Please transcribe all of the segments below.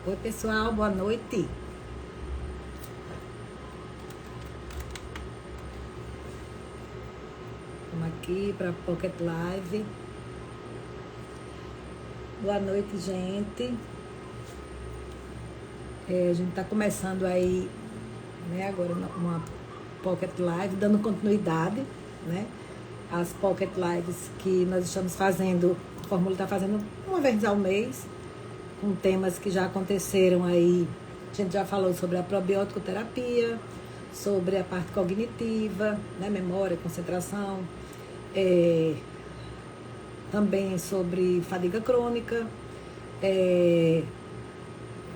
Oi, pessoal, boa noite. Estamos aqui para Pocket Live. Boa noite, gente. A gente está começando aí, né, agora uma Pocket Live, dando continuidade, né, às Pocket Lives que nós estamos fazendo. A Fórmula está fazendo uma vez ao mês, com temas que já aconteceram aí. A gente já falou sobre a probiótico-terapia, sobre a parte cognitiva, né, memória, concentração, também sobre fadiga crônica.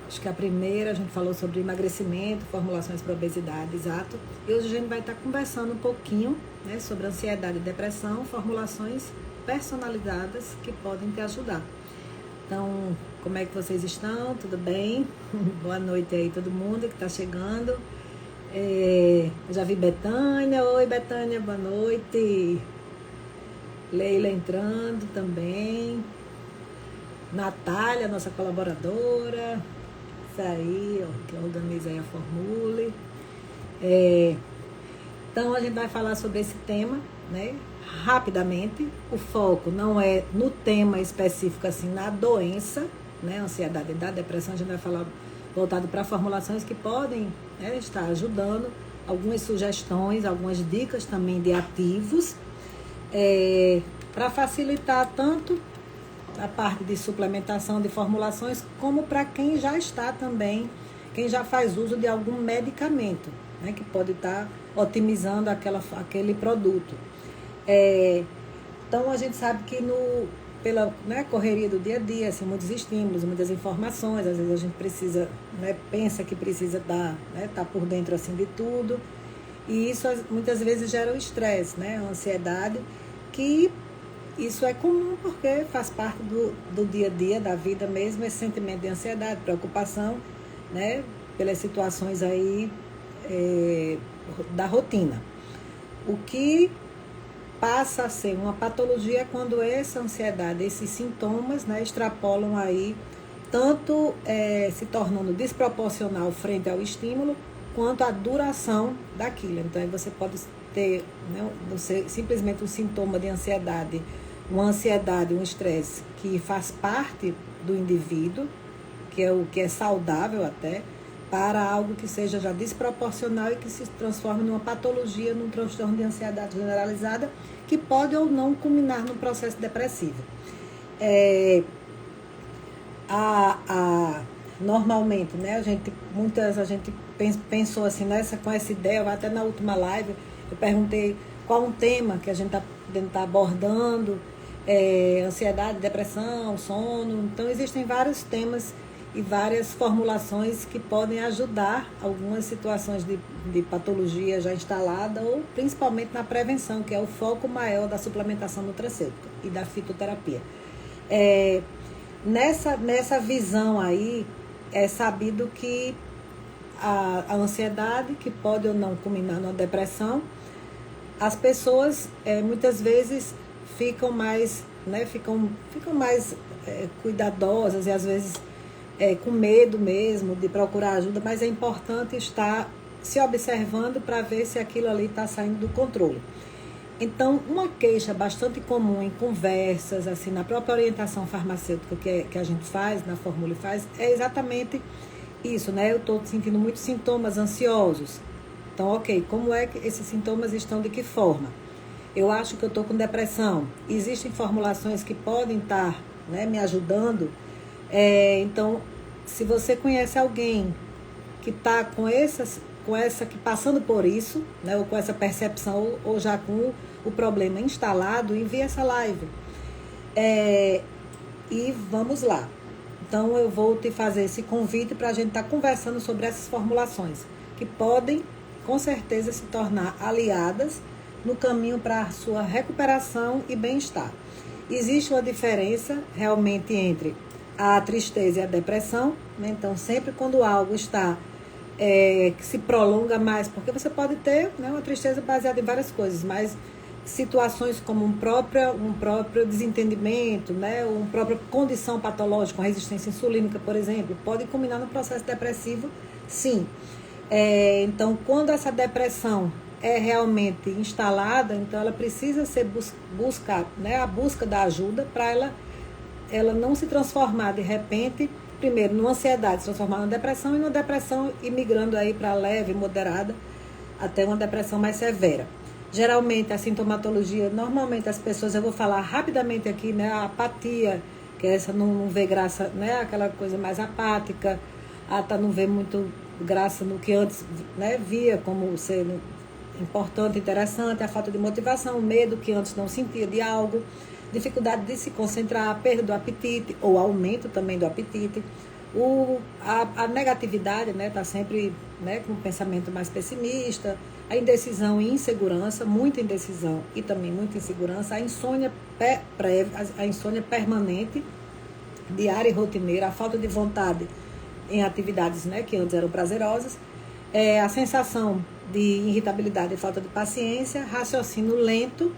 Acho que a primeira a gente falou sobre emagrecimento, formulações para obesidade, exato. E hoje a gente vai estar conversando um pouquinho, né, sobre ansiedade e depressão, formulações personalizadas que podem te ajudar. Então, como é que vocês estão? Tudo bem? Boa noite aí todo mundo que está chegando. Já vi Betânia. Oi, Betânia, boa noite. Leila entrando também. Natália, nossa colaboradora. Isso aí, ó, que organiza aí a Formule. Então, a gente vai falar sobre esse tema, né? Rapidamente. O foco não é no tema específico, assim, na doença, né? Ansiedade da depressão. A gente vai falar voltado para formulações que podem, né, estar ajudando, algumas sugestões, algumas dicas também de ativos, para facilitar tanto a parte de suplementação de formulações, como para quem já está também, quem já faz uso de algum medicamento, né, que pode estar otimizando aquele produto. Então, a gente sabe que pela, né, correria do dia a dia, assim, muitos estímulos, muitas informações, às vezes a gente precisa, né, pensa que precisa tá por dentro assim, de tudo, e isso muitas vezes gera o estresse, né, a ansiedade, que isso é comum porque faz parte do dia a dia, da vida mesmo, esse sentimento de ansiedade, preocupação, né, pelas situações aí da rotina. O que passa a ser uma patologia quando essa ansiedade, esses sintomas, né, extrapolam aí, tanto se tornando desproporcional frente ao estímulo, quanto a duração daquilo. Então, aí você pode ter, né, simplesmente um sintoma de ansiedade, uma ansiedade, um estresse que faz parte do indivíduo, que é o que é saudável até, para algo que seja já desproporcional e que se transforme numa patologia, num transtorno de ansiedade generalizada, que pode ou não culminar num processo depressivo. Normalmente, né, a gente pensou assim, com essa ideia, até na última live, eu perguntei qual um tema que a gente está podendo estar abordando, ansiedade, depressão, sono. Então, existem vários temas e várias formulações que podem ajudar algumas situações de patologia já instalada, ou principalmente na prevenção, que é o foco maior da suplementação nutracêutica e da fitoterapia. Nessa visão aí, é sabido que a ansiedade, que pode ou não culminar numa depressão, as pessoas muitas vezes ficam mais, né, ficam mais cuidadosas e às vezes com medo mesmo de procurar ajuda, mas é importante estar se observando para ver se aquilo ali está saindo do controle. Então, uma queixa bastante comum em conversas, assim, na própria orientação farmacêutica que a gente faz, na Formule faz, é exatamente isso, né? Eu estou sentindo muitos sintomas ansiosos. Então, ok, como é que esses sintomas estão, de que forma? Eu acho que eu estou com depressão. Existem formulações que podem estar, né, me ajudando. Então, se você conhece alguém que está que passando por isso, né, ou com essa percepção, ou já com o problema instalado, envie essa live. E vamos lá. Então, eu vou te fazer esse convite para a gente estar conversando sobre essas formulações, que podem, com certeza, se tornar aliadas no caminho para a sua recuperação e bem-estar. Existe uma diferença, realmente, entre a tristeza e a depressão, né? Então, sempre quando algo está que se prolonga mais, porque você pode ter, né, uma tristeza baseada em várias coisas, mas situações como um próprio desentendimento, né, uma própria condição patológica, uma resistência insulínica, por exemplo, pode culminar no processo depressivo, sim. Então, quando essa depressão é realmente instalada, então ela precisa ser buscar, né, a busca da ajuda para ela não se transformar de repente, primeiro, numa ansiedade, se transformar numa depressão, e numa depressão migrando aí para leve, moderada, até uma depressão mais severa. Geralmente, a sintomatologia, normalmente as pessoas, eu vou falar rapidamente aqui, né, a apatia, que é essa não vê graça, né, aquela coisa mais apática, não vê muito graça no que antes, né, via como sendo importante, interessante, a falta de motivação, o medo que antes não sentia de algo, dificuldade de se concentrar, perda do apetite ou aumento também do apetite, a negatividade, né, tá sempre, né, com um pensamento mais pessimista, a indecisão e insegurança, muita indecisão e também muita insegurança, a insônia a insônia permanente, diária e rotineira, a falta de vontade em atividades, né, que antes eram prazerosas, a sensação de irritabilidade e falta de paciência, raciocínio lento,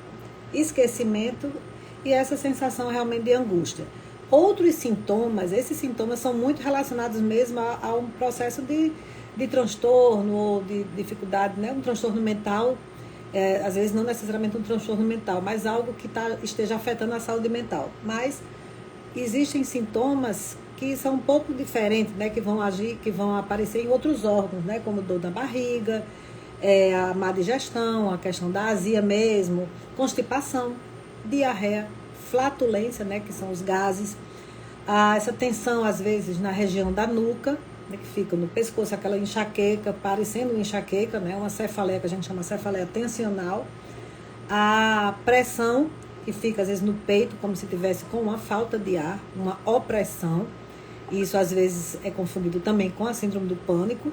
esquecimento e essa sensação realmente de angústia. Outros sintomas, esses sintomas são muito relacionados mesmo a um processo de transtorno ou de dificuldade, né? Um transtorno mental, às vezes não necessariamente um transtorno mental, mas algo que esteja afetando a saúde mental. Mas existem sintomas que são um pouco diferentes, né? Que vão aparecer em outros órgãos, né? Como dor na barriga, a má digestão, a questão da azia mesmo, constipação, diarreia, flatulência, né, que são os gases, essa tensão às vezes na região da nuca, né, que fica no pescoço, aquela enxaqueca, parecendo uma enxaqueca, né, uma cefaleia que a gente chama cefaleia tensional, a pressão que fica às vezes no peito, como se tivesse com uma falta de ar, uma opressão, e isso às vezes é confundido também com a síndrome do pânico,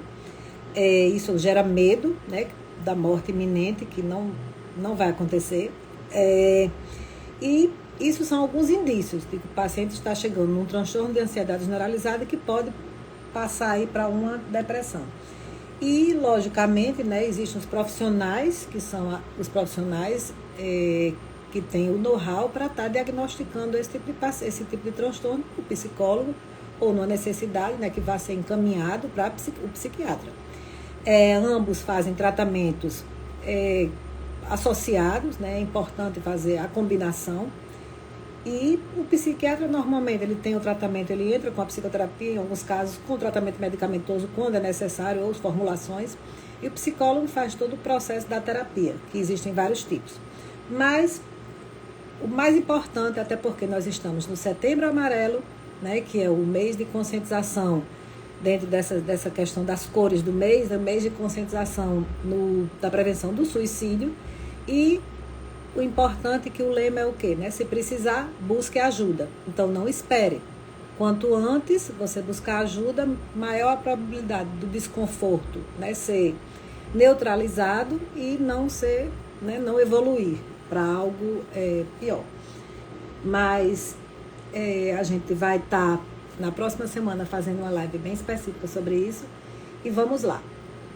isso gera medo, né, da morte iminente, que não vai acontecer, e isso são alguns indícios de que o paciente está chegando num transtorno de ansiedade generalizada que pode passar aí para uma depressão. E, logicamente, né, existem os profissionais, que são os profissionais que têm o know-how para estar diagnosticando esse tipo de transtorno, o psicólogo, ou numa necessidade, né, que vai ser encaminhado para o psiquiatra. Ambos fazem tratamentos associados, né? É importante fazer a combinação. E o psiquiatra, normalmente, ele tem o tratamento, ele entra com a psicoterapia, em alguns casos, com o tratamento medicamentoso, quando é necessário, ou formulações. E o psicólogo faz todo o processo da terapia, que existem vários tipos. Mas o mais importante, até porque nós estamos no Setembro Amarelo, né? Que é o mês de conscientização, dentro dessa questão das cores do mês de conscientização da prevenção do suicídio. E o importante é que o lema é o quê? Né? Se precisar, busque ajuda. Então, não espere. Quanto antes você buscar ajuda, maior a probabilidade do desconforto, né, ser neutralizado e não ser, né, não evoluir para algo pior. Mas a gente vai estar na próxima semana fazendo uma live bem específica sobre isso. E vamos lá.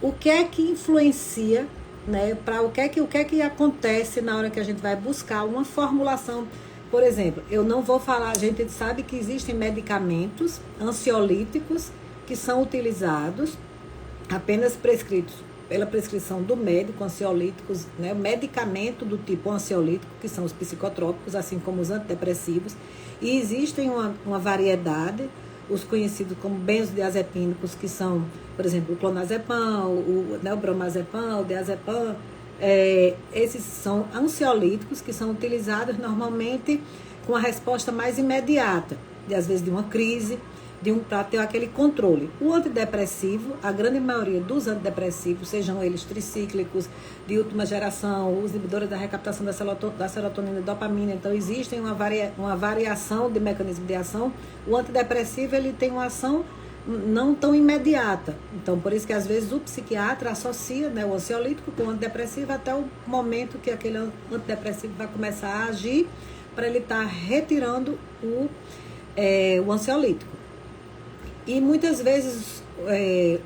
O que é que influencia, né, para o que é que acontece na hora que a gente vai buscar uma formulação? Por exemplo, eu não vou falar, a gente sabe que existem medicamentos ansiolíticos que são utilizados apenas prescritos pela prescrição do médico, ansiolíticos, né, medicamento do tipo ansiolítico, que são os psicotrópicos, assim como os antidepressivos, e existem uma variedade, os conhecidos como benzodiazepínicos, que são, por exemplo, o clonazepam, o bromazepam, o diazepam. Esses são ansiolíticos que são utilizados normalmente com a resposta mais imediata, às vezes de uma crise, para ter aquele controle. O antidepressivo, a grande maioria dos antidepressivos, sejam eles tricíclicos, de última geração, os inibidores da recaptação da serotonina e dopamina, então existem uma variação de mecanismo de ação. O antidepressivo, ele tem uma ação não tão imediata. Então, por isso que às vezes o psiquiatra associa, né, o ansiolítico com o antidepressivo até o momento que aquele antidepressivo vai começar a agir para ele estar retirando o ansiolítico. E muitas vezes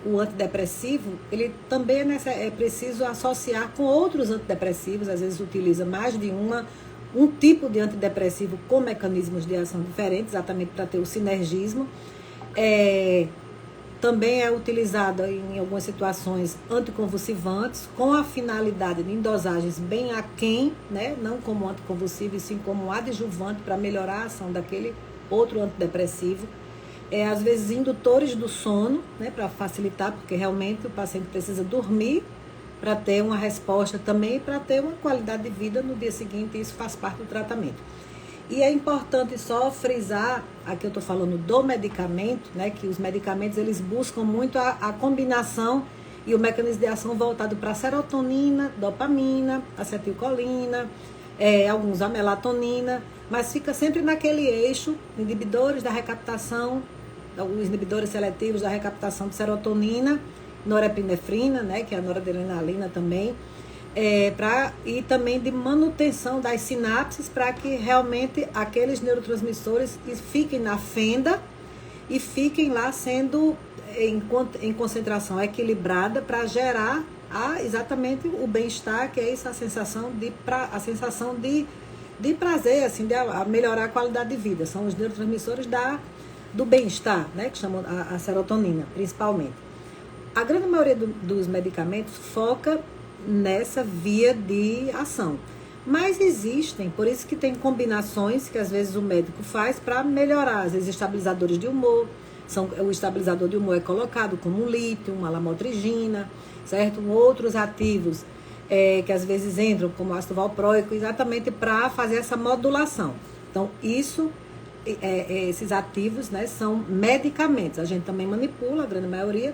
o antidepressivo, ele também é preciso associar com outros antidepressivos, às vezes utiliza mais de um tipo de antidepressivo com mecanismos de ação diferentes, exatamente para ter o sinergismo. Também é utilizado em algumas situações anticonvulsivantes, com a finalidade de em dosagens bem aquém, né? Não como anticonvulsivo, e sim como um adjuvante para melhorar a ação daquele outro antidepressivo. Às vezes indutores do sono, né? Para facilitar, porque realmente o paciente precisa dormir para ter uma resposta também e para ter uma qualidade de vida no dia seguinte, e isso faz parte do tratamento. E é importante só frisar, aqui eu estou falando do medicamento, né, que os medicamentos eles buscam muito a combinação e o mecanismo de ação voltado para a serotonina, dopamina, acetilcolina, alguns a melatonina, mas fica sempre naquele eixo, inibidores da recaptação, os inibidores seletivos da recaptação de serotonina, norepinefrina, né, que é a noradrenalina também, e também de manutenção das sinapses para que realmente aqueles neurotransmissores fiquem na fenda e fiquem lá sendo em concentração equilibrada para gerar exatamente o bem-estar, que é essa sensação de prazer, assim, de melhorar a qualidade de vida. São os neurotransmissores do bem-estar, né, que chamam a serotonina, principalmente. A grande maioria dos medicamentos foca nessa via de ação. Mas existem, por isso que tem combinações que às vezes o médico faz para melhorar, às vezes estabilizadores de humor. O estabilizador de humor é colocado como um lítio, uma lamotrigina, certo? Outros ativos que às vezes entram como ácido valproico, exatamente para fazer essa modulação. Então, esses ativos, né, são medicamentos. A gente também manipula, a grande maioria,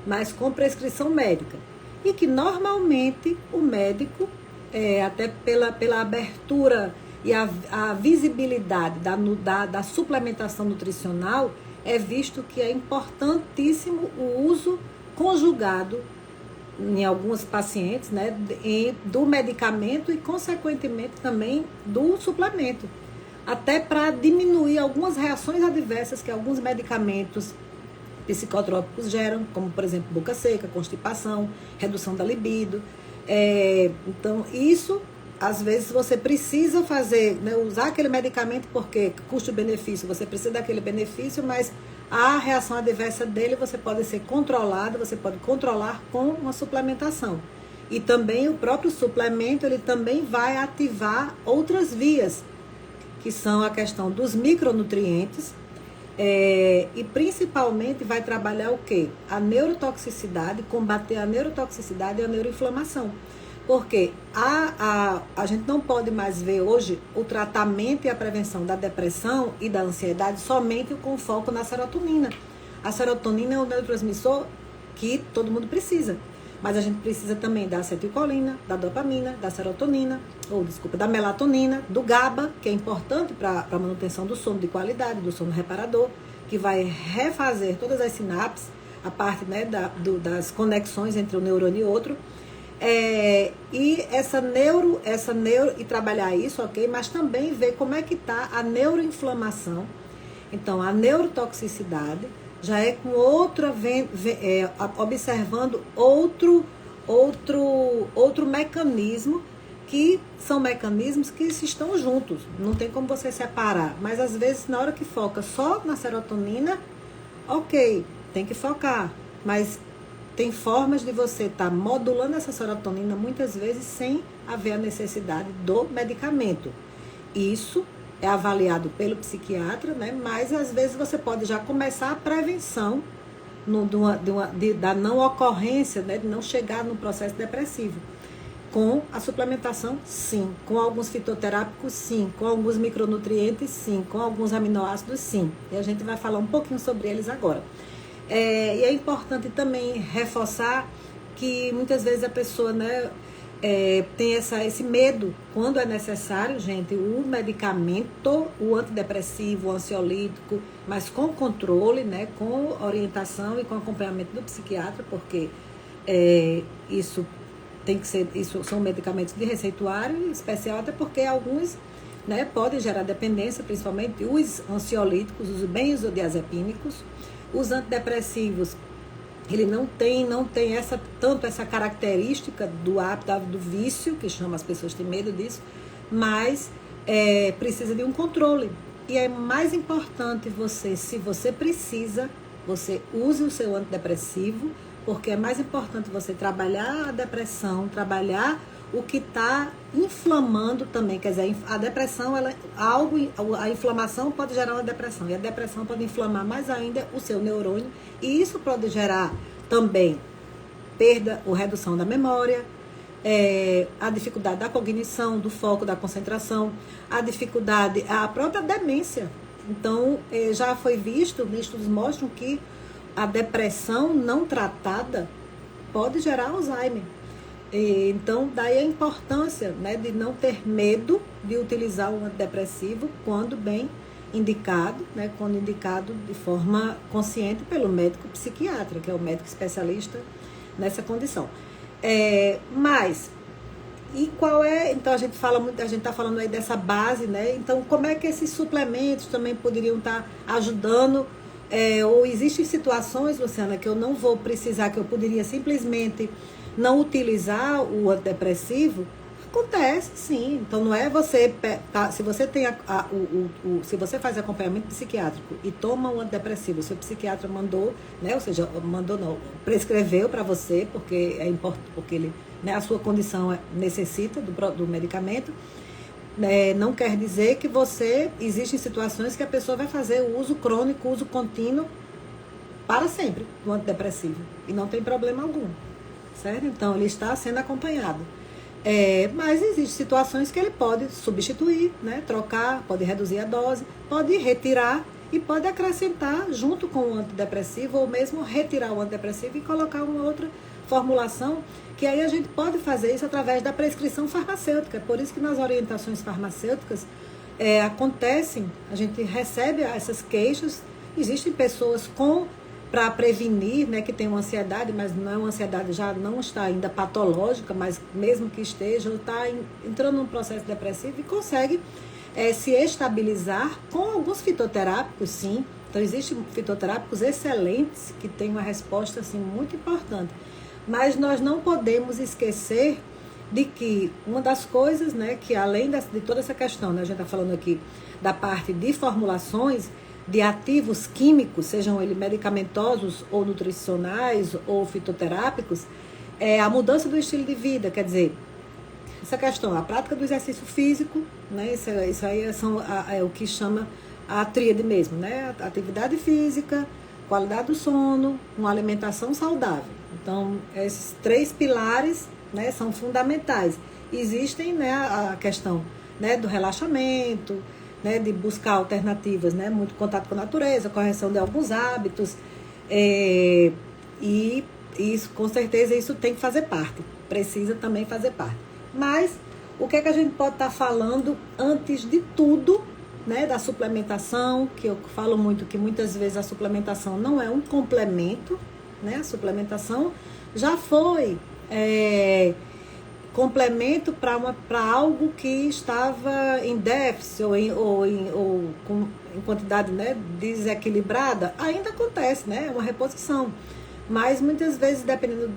mas com prescrição médica. E que normalmente o médico, até pela abertura e a visibilidade da suplementação nutricional, é visto que é importantíssimo o uso conjugado em alguns pacientes, né, do medicamento e, consequentemente, também do suplemento. Até para diminuir algumas reações adversas que alguns medicamentos psicotrópicos geram, como, por exemplo, boca seca, constipação, redução da libido. Então, isso, às vezes, você precisa fazer, né, usar aquele medicamento porque custo-benefício, você precisa daquele benefício, mas a reação adversa dele você pode ser controlada, você pode controlar com uma suplementação. E também o próprio suplemento, ele também vai ativar outras vias, que são a questão dos micronutrientes, e principalmente vai trabalhar o quê? A neurotoxicidade, combater a neurotoxicidade e a neuroinflamação. Porque a gente não pode mais ver hoje o tratamento e a prevenção da depressão e da ansiedade somente com foco na serotonina. A serotonina é um neurotransmissor que todo mundo precisa. Mas a gente precisa também da acetilcolina, da dopamina, da serotonina, da melatonina, do GABA, que é importante para a manutenção do sono de qualidade, do sono reparador, que vai refazer todas as sinapses, a parte, né, das conexões entre um neurônio e outro. E e trabalhar isso, ok? Mas também ver como é que está a neuroinflamação. Então, a neurotoxicidade já é com observando outro mecanismo, que são mecanismos que estão juntos, não tem como você separar, mas às vezes na hora que foca só na serotonina, ok, tem que focar, mas tem formas de você estar modulando essa serotonina muitas vezes sem haver a necessidade do medicamento. Isso é avaliado pelo psiquiatra, né? Mas às vezes você pode já começar a prevenção da não ocorrência, né? De não chegar no processo depressivo. Com a suplementação, sim. Com alguns fitoterápicos, sim. Com alguns micronutrientes, sim. Com alguns aminoácidos, sim. E a gente vai falar um pouquinho sobre eles agora. E é importante também reforçar que muitas vezes a pessoa, né, tem esse medo. Quando é necessário, gente, o medicamento, o antidepressivo, o ansiolítico, mas com controle, né, com orientação e com acompanhamento do psiquiatra, porque isso são medicamentos de receituário especial, até porque alguns, né, podem gerar dependência, principalmente os ansiolíticos, os benzodiazepínicos. Os antidepressivos ele não tem tanto essa característica do hábito, do vício, que chama, as pessoas têm medo disso, mas precisa de um controle. E é mais importante se você precisa, você use o seu antidepressivo, porque é mais importante você trabalhar a depressão, trabalhar o que está inflamando também. Quer dizer, a depressão, a inflamação pode gerar uma depressão, e a depressão pode inflamar mais ainda o seu neurônio, e isso pode gerar também perda ou redução da memória, a dificuldade da cognição, do foco, da concentração, a própria demência. Então, já foi visto, estudos mostram que a depressão não tratada pode gerar Alzheimer. Então, daí a importância, né, de não ter medo de utilizar um antidepressivo quando bem indicado, né, quando indicado de forma consciente pelo médico psiquiatra, que é o médico especialista nessa condição. Mas, e qual é, então a gente está falando aí dessa base, né? Então, como é que esses suplementos também poderiam estar ajudando? Ou existem situações, Luciana, que eu não vou precisar, que eu poderia simplesmente não utilizar o antidepressivo? Acontece, sim. Então, não é você... se você tem se você faz acompanhamento psiquiátrico e toma um antidepressivo, o seu psiquiatra mandou, né? Ou seja, prescreveu para você, porque é importante, porque ele, né, a sua condição necessita do medicamento. Não quer dizer que existem situações que a pessoa vai fazer o uso crônico, o uso contínuo para sempre do antidepressivo. E não tem problema algum, certo? Então, ele está sendo acompanhado. Mas existem situações que ele pode substituir, né? Trocar, pode reduzir a dose, pode retirar e pode acrescentar junto com o antidepressivo, ou mesmo retirar o antidepressivo e colocar uma outra formulação, que aí a gente pode fazer isso através da prescrição farmacêutica. Por isso que nas orientações farmacêuticas acontecem, a gente recebe essas queixas. Existem pessoas para prevenir, né, que tem uma ansiedade, mas não é uma ansiedade, já não está ainda patológica, mas mesmo que esteja, está entrando num processo depressivo e consegue se estabilizar com alguns fitoterápicos, sim. Então, existem fitoterápicos excelentes que têm uma resposta assim, muito importante. Mas nós não podemos esquecer de que uma das coisas, né, que além de toda essa questão, né, a gente está falando aqui da parte de formulações, de ativos químicos, sejam eles medicamentosos ou nutricionais ou fitoterápicos, a mudança do estilo de vida. Quer dizer, essa questão, a prática do exercício físico, né, isso aí é o que chama a tríade mesmo, né, atividade física, qualidade do sono, uma alimentação saudável. Então, esses 3 pilares, né, são fundamentais. Existem, né, a questão, né, do relaxamento, né, de buscar alternativas, né, muito contato com a natureza, correção de alguns hábitos, e isso, com certeza, isso tem que fazer parte, precisa também fazer parte. Mas, o que é que a gente pode estar falando antes de tudo, né, da suplementação, que eu falo muito que muitas vezes a suplementação não é um complemento, né, a suplementação já foi complemento para algo que estava em déficit ou em quantidade, né, desequilibrada. Ainda acontece, né, é uma reposição, mas muitas vezes dependendo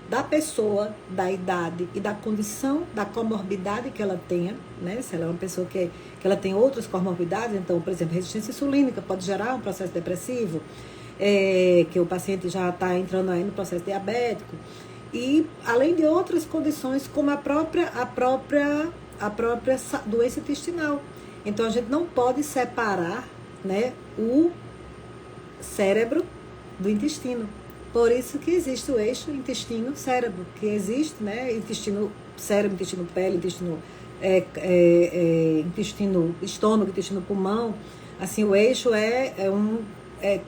da pessoa, da idade e da condição, da comorbidade que ela tenha, né, se ela é uma pessoa que ela tem outras comorbidades, então, por exemplo, resistência insulínica pode gerar um processo depressivo, que o paciente já está entrando aí no processo diabético, e além de outras condições como a própria doença intestinal. Então a gente não pode separar, né, o cérebro do intestino. Por isso que existe o eixo intestino-cérebro, que existe, né, intestino-cérebro, intestino-pele, estômago, intestino-pulmão. Assim, o eixo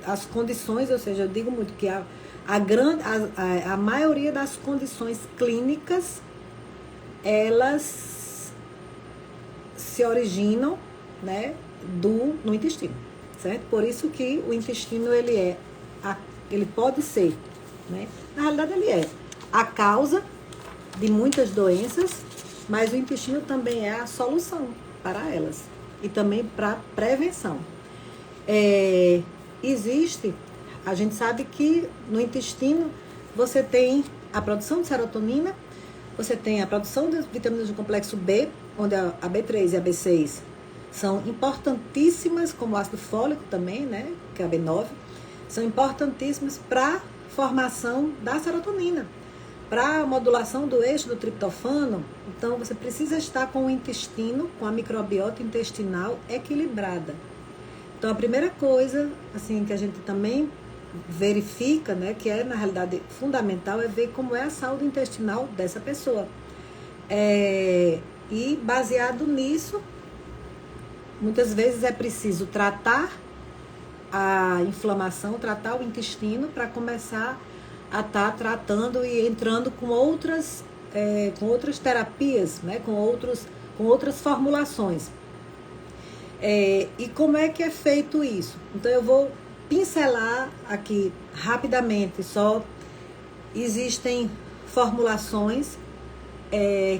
as condições, ou seja, eu digo muito que a maioria das condições clínicas, elas se originam, né, no intestino, certo? Por isso que o intestino, ele pode ser, né, na realidade ele é a causa de muitas doenças, mas o intestino também é a solução para elas e também para prevenção. Existe A gente sabe que no intestino você tem a produção de serotonina, você tem a produção de vitaminas do complexo B, onde a B3 e a B6 são importantíssimas, como o ácido fólico também, né, que é a B9, são importantíssimas para a formação da serotonina, para a modulação do eixo do triptofano. Então, você precisa estar com o intestino, com a microbiota intestinal equilibrada. Então, a primeira coisa, assim, que a gente também verifica, né, que é, na realidade, fundamental, é ver como é a saúde intestinal dessa pessoa. E, baseado nisso, muitas vezes é preciso tratar a inflamação, tratar o intestino, para começar a estar tratando e entrando com outras terapias, né, com outras formulações. E como é que é feito isso? Então eu vou pincelar aqui rapidamente, só existem formulações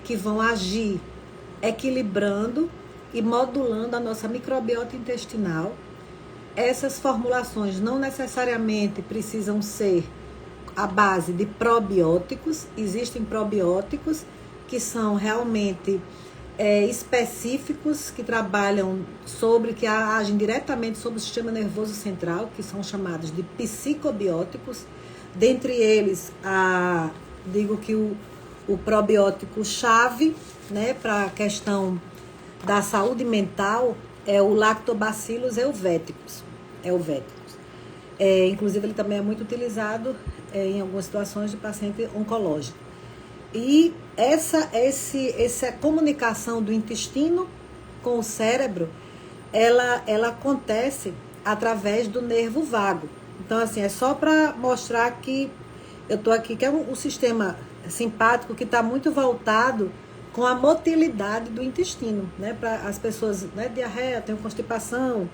que vão agir equilibrando e modulando a nossa microbiota intestinal. Essas formulações não necessariamente precisam ser à base de probióticos. Existem probióticos que são realmente específicos, que trabalham que agem diretamente sobre o sistema nervoso central, que são chamados de psicobióticos. Dentre eles, digo que o probiótico chave, né, para a questão da saúde mental é o Lactobacillus helveticus. Inclusive, ele também é muito utilizado em algumas situações de paciente oncológico. E essa comunicação do intestino com o cérebro, ela acontece através do nervo vago. Então, assim, é só para mostrar que eu estou aqui, que é um sistema simpático que está muito voltado com a motilidade do intestino, né? Para as pessoas, né, diarreia, tem constipação.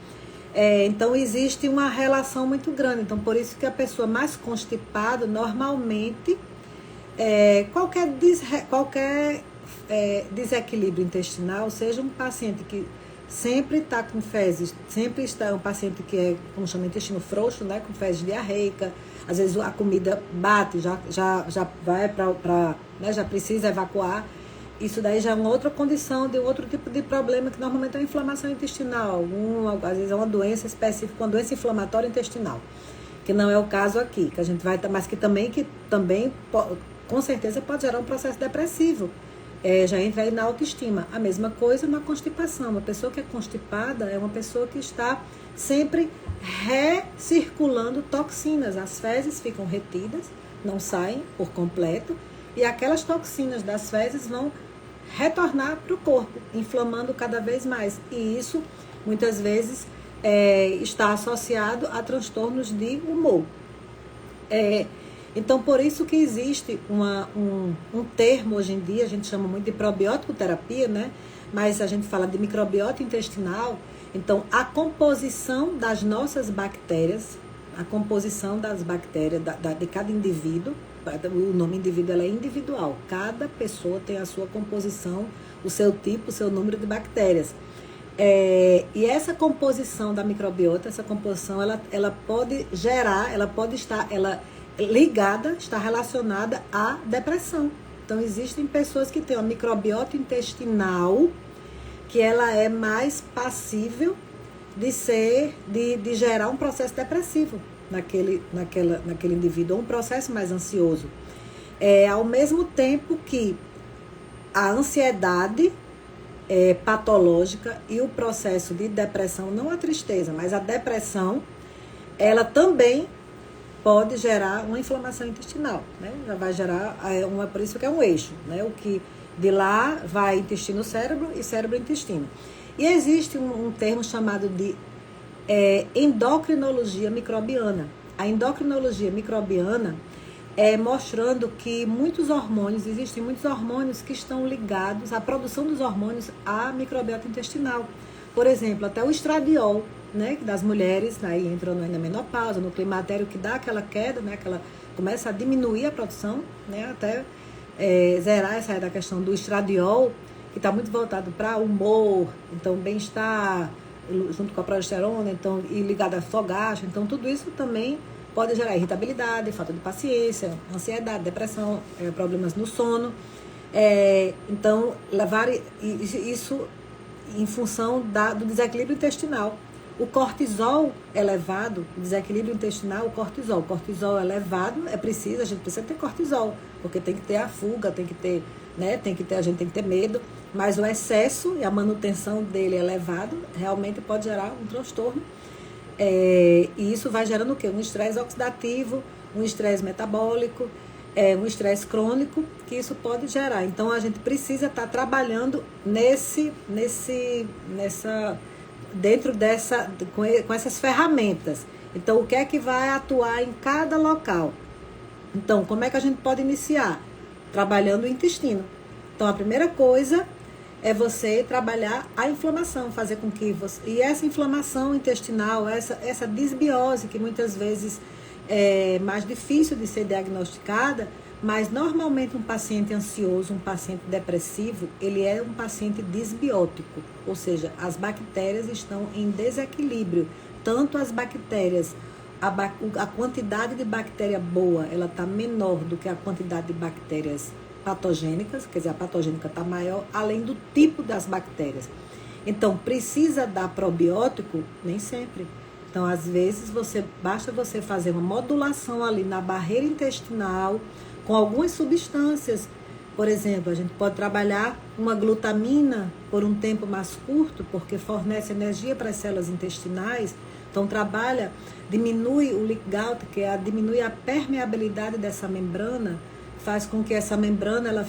Então, existe uma relação muito grande. Então, por isso que a pessoa mais constipada, normalmente, qualquer desequilíbrio intestinal, seja um paciente que sempre está com fezes, sempre está um paciente que é, como chama, intestino frouxo, né, com fezes diarreica, às vezes a comida bate, já vai para, né, já precisa evacuar. Isso daí já é uma outra condição de outro tipo de problema, que normalmente é uma inflamação intestinal, às vezes é uma doença específica, uma doença inflamatória intestinal, que não é o caso aqui, que a gente vai, mas que também com certeza pode gerar um processo depressivo, já entra aí na autoestima. A mesma coisa na constipação. Uma pessoa que é constipada é uma pessoa que está sempre recirculando toxinas, as fezes ficam retidas, não saem por completo, e aquelas toxinas das fezes vão retornar para o corpo, inflamando cada vez mais. E isso, muitas vezes, está associado a transtornos de humor. Então, por isso que existe um termo hoje em dia, a gente chama muito de probiótico terapia, né? Mas a gente fala de microbiota intestinal. Então, a composição das nossas bactérias, a composição das bactérias de cada indivíduo, o nome indivíduo ela é individual, cada pessoa tem a sua composição, o seu tipo, o seu número de bactérias. E essa composição da microbiota, essa composição, ela pode gerar, ela pode estar ligada, está relacionada à depressão. Então, existem pessoas que têm uma microbiota intestinal que ela é mais passível de gerar um processo depressivo naquele indivíduo, ou um processo mais ansioso. Ao mesmo tempo que a ansiedade patológica e o processo de depressão, não a tristeza, mas a depressão, ela também pode gerar uma inflamação intestinal, né? Já vai gerar, por isso que é um eixo, né? O que de lá vai intestino-cérebro e cérebro-intestino. E existe um termo chamado de endocrinologia microbiana. A endocrinologia microbiana mostrando que existem muitos hormônios que estão ligados à produção dos hormônios à microbiota intestinal. Por exemplo, até o estradiol, né, das mulheres, aí entrando na menopausa, no climatério, que dá aquela queda, né, que ela começa a diminuir a produção, né, até zerar essa da questão do estradiol, que está muito voltado para humor, então bem-estar, junto com a progesterona, então, e ligado a fogacho. Então, tudo isso também pode gerar irritabilidade, falta de paciência, ansiedade, depressão, problemas no sono. Então, levar isso em função do desequilíbrio intestinal. O cortisol elevado, o desequilíbrio intestinal, o cortisol elevado, a gente precisa ter cortisol, porque tem que ter a fuga, tem que ter, a gente tem que ter medo, mas o excesso e a manutenção dele elevado realmente pode gerar um transtorno. E isso vai gerando o quê? Um estresse oxidativo, um estresse metabólico, um estresse crônico, que isso pode gerar. Então, a gente precisa estar trabalhando dentro com essas ferramentas. Então, o que é que vai atuar em cada local? Então, como é que a gente pode iniciar? Trabalhando o intestino. Então, a primeira coisa é você trabalhar a inflamação, fazer com que você... E essa inflamação intestinal, essa disbiose, que muitas vezes é mais difícil de ser diagnosticada, mas normalmente um paciente ansioso, um paciente depressivo, ele é um paciente disbiótico, ou seja, as bactérias estão em desequilíbrio. Tanto as bactérias, a quantidade de bactéria boa, ela está menor do que a quantidade de bactérias patogênicas, quer dizer, a patogênica está maior, além do tipo das bactérias. Então, precisa dar probiótico? Nem sempre. Então, às vezes, basta você fazer uma modulação ali na barreira intestinal com algumas substâncias. Por exemplo, a gente pode trabalhar uma glutamina por um tempo mais curto, porque fornece energia para as células intestinais. Então, diminui o leak gout, diminui a permeabilidade dessa membrana, faz com que essa membrana ela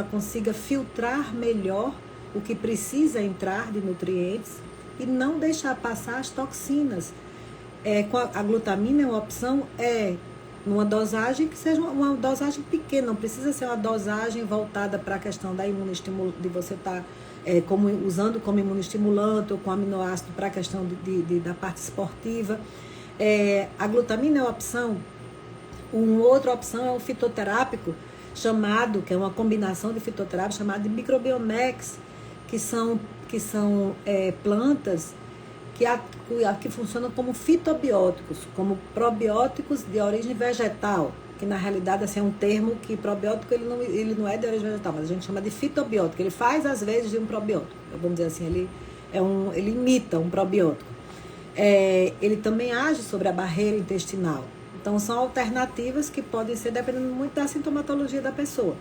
consiga filtrar melhor o que precisa entrar de nutrientes e não deixar passar as toxinas. A glutamina é uma opção, numa dosagem que seja uma dosagem pequena, não precisa ser uma dosagem voltada para a questão da imunoestimulação, de você estar usando como imunoestimulante ou com aminoácido para a questão da parte esportiva. A glutamina é uma opção. Uma outra opção é o fitoterápico, que é uma combinação de fitoterápico chamado de microbiomex, que são plantas que funcionam como fitobióticos, como probióticos de origem vegetal, que na realidade assim, é um termo que probiótico ele não é de origem vegetal, mas a gente chama de fitobiótico. Ele faz às vezes de um probiótico, vamos dizer assim, ele imita um probiótico. Ele também age sobre a barreira intestinal. Então são alternativas que podem ser dependendo muito da sintomatologia da pessoa.